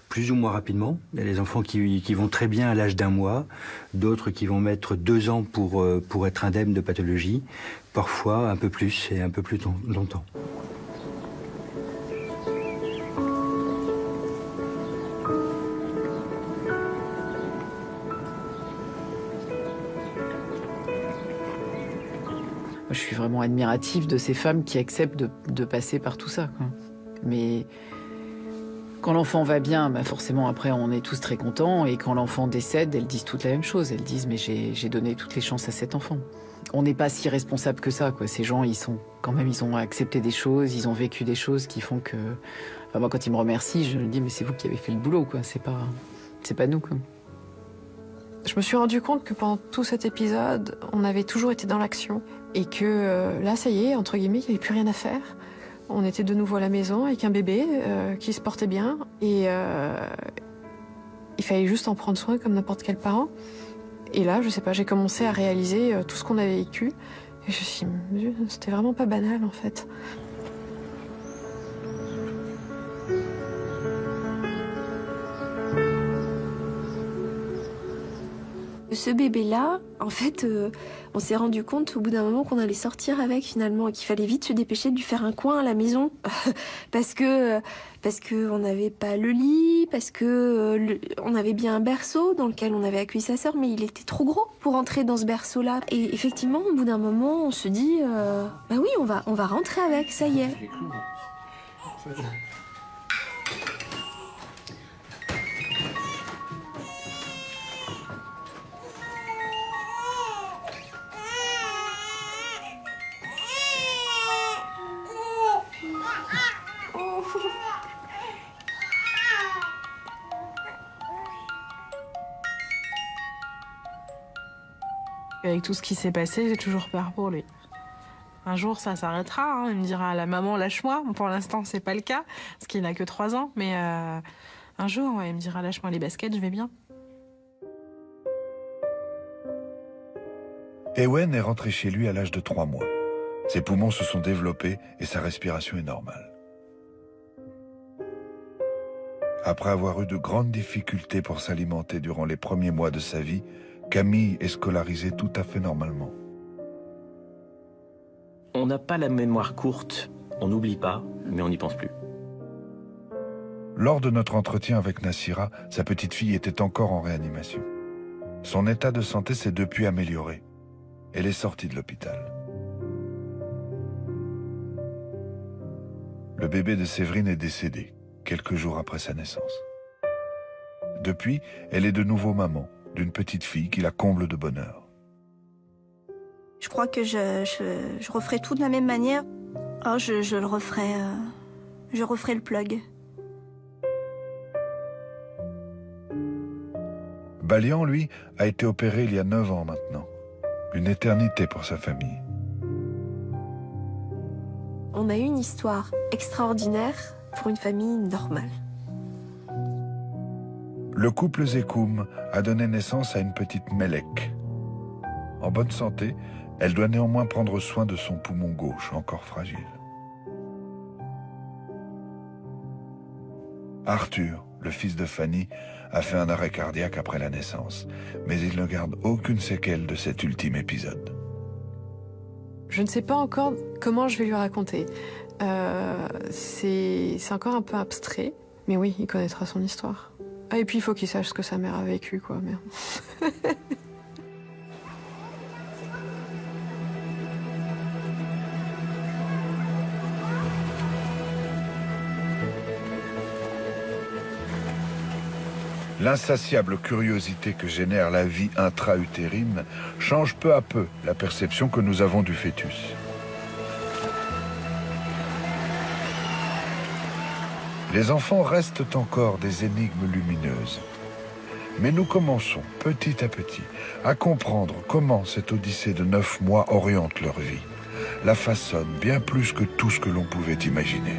Plus ou moins rapidement. Il y a des enfants qui vont très bien à l'âge d'1 mois, d'autres qui vont mettre 2 ans pour être indemnes de pathologie, parfois un peu plus et un peu plus longtemps. Je suis vraiment admirative de ces femmes qui acceptent de passer par tout ça, quoi. Mais quand l'enfant va bien, bah forcément après on est tous très contents. Et quand l'enfant décède, elles disent toutes la même chose. Elles disent mais j'ai donné toutes les chances à cet enfant. On n'est pas si responsable que ça, quoi. Ces gens, ils ont accepté des choses, ils ont vécu des choses qui font que... Enfin, moi quand ils me remercient, je me dis mais c'est vous qui avez fait le boulot, quoi. C'est pas nous, quoi. Je me suis rendu compte que pendant tout cet épisode, on avait toujours été dans l'action. Et que là, ça y est, entre guillemets, il n'y avait plus rien à faire. On était de nouveau à la maison avec un bébé qui se portait bien. Et il fallait juste en prendre soin comme n'importe quel parent. Et là, je sais pas, j'ai commencé à réaliser tout ce qu'on avait vécu. Et je me suis dit, c'était vraiment pas banal, en fait. Ce bébé-là, en fait, on s'est rendu compte au bout d'un moment qu'on allait sortir avec finalement et qu'il fallait vite se dépêcher de lui faire un coin à la maison parce que on n'avait pas le lit, parce que on avait bien un berceau dans lequel on avait accueilli sa sœur, mais il était trop gros pour entrer dans ce berceau-là. Et effectivement, au bout d'un moment, on se dit, bah oui, on va rentrer avec, ça y est. Avec tout ce qui s'est passé, j'ai toujours peur pour lui. Un jour, ça s'arrêtera. Hein. Il me dira, la maman, lâche-moi. Pour l'instant, c'est pas le cas, parce qu'il n'a que 3 ans. Mais un jour, ouais, il me dira, lâche-moi les baskets, je vais bien. Ewen est rentré chez lui à l'âge de 3 mois. Ses poumons se sont développés et sa respiration est normale. Après avoir eu de grandes difficultés pour s'alimenter durant les premiers mois de sa vie, Camille est scolarisée tout à fait normalement. On n'a pas la mémoire courte, on n'oublie pas, mais on n'y pense plus. Lors de notre entretien avec Nassira, sa petite fille était encore en réanimation. Son état de santé s'est depuis amélioré. Elle est sortie de l'hôpital. Le bébé de Séverine est décédé, quelques jours après sa naissance. Depuis, elle est de nouveau maman d'une petite fille qui la comble de bonheur. Je crois que je referai tout de la même manière. Oh, je le referai. Je referai le plug. Balian, lui, a été opéré il y a 9 ans maintenant. Une éternité pour sa famille. On a eu une histoire extraordinaire pour une famille normale. Le couple Zekoum a donné naissance à une petite Melek. En bonne santé, elle doit néanmoins prendre soin de son poumon gauche, encore fragile. Arthur, le fils de Fanny, a fait un arrêt cardiaque après la naissance, mais il ne garde aucune séquelle de cet ultime épisode. Je ne sais pas encore comment je vais lui raconter. C'est encore un peu abstrait, mais oui, il connaîtra son histoire. Ah, et puis il faut qu'il sache ce que sa mère a vécu, quoi, merde. L'insatiable curiosité que génère la vie intra-utérine change peu à peu la perception que nous avons du fœtus. Les enfants restent encore des énigmes lumineuses. Mais nous commençons, petit à petit, à comprendre comment cette odyssée de 9 mois oriente leur vie, la façonne bien plus que tout ce que l'on pouvait imaginer.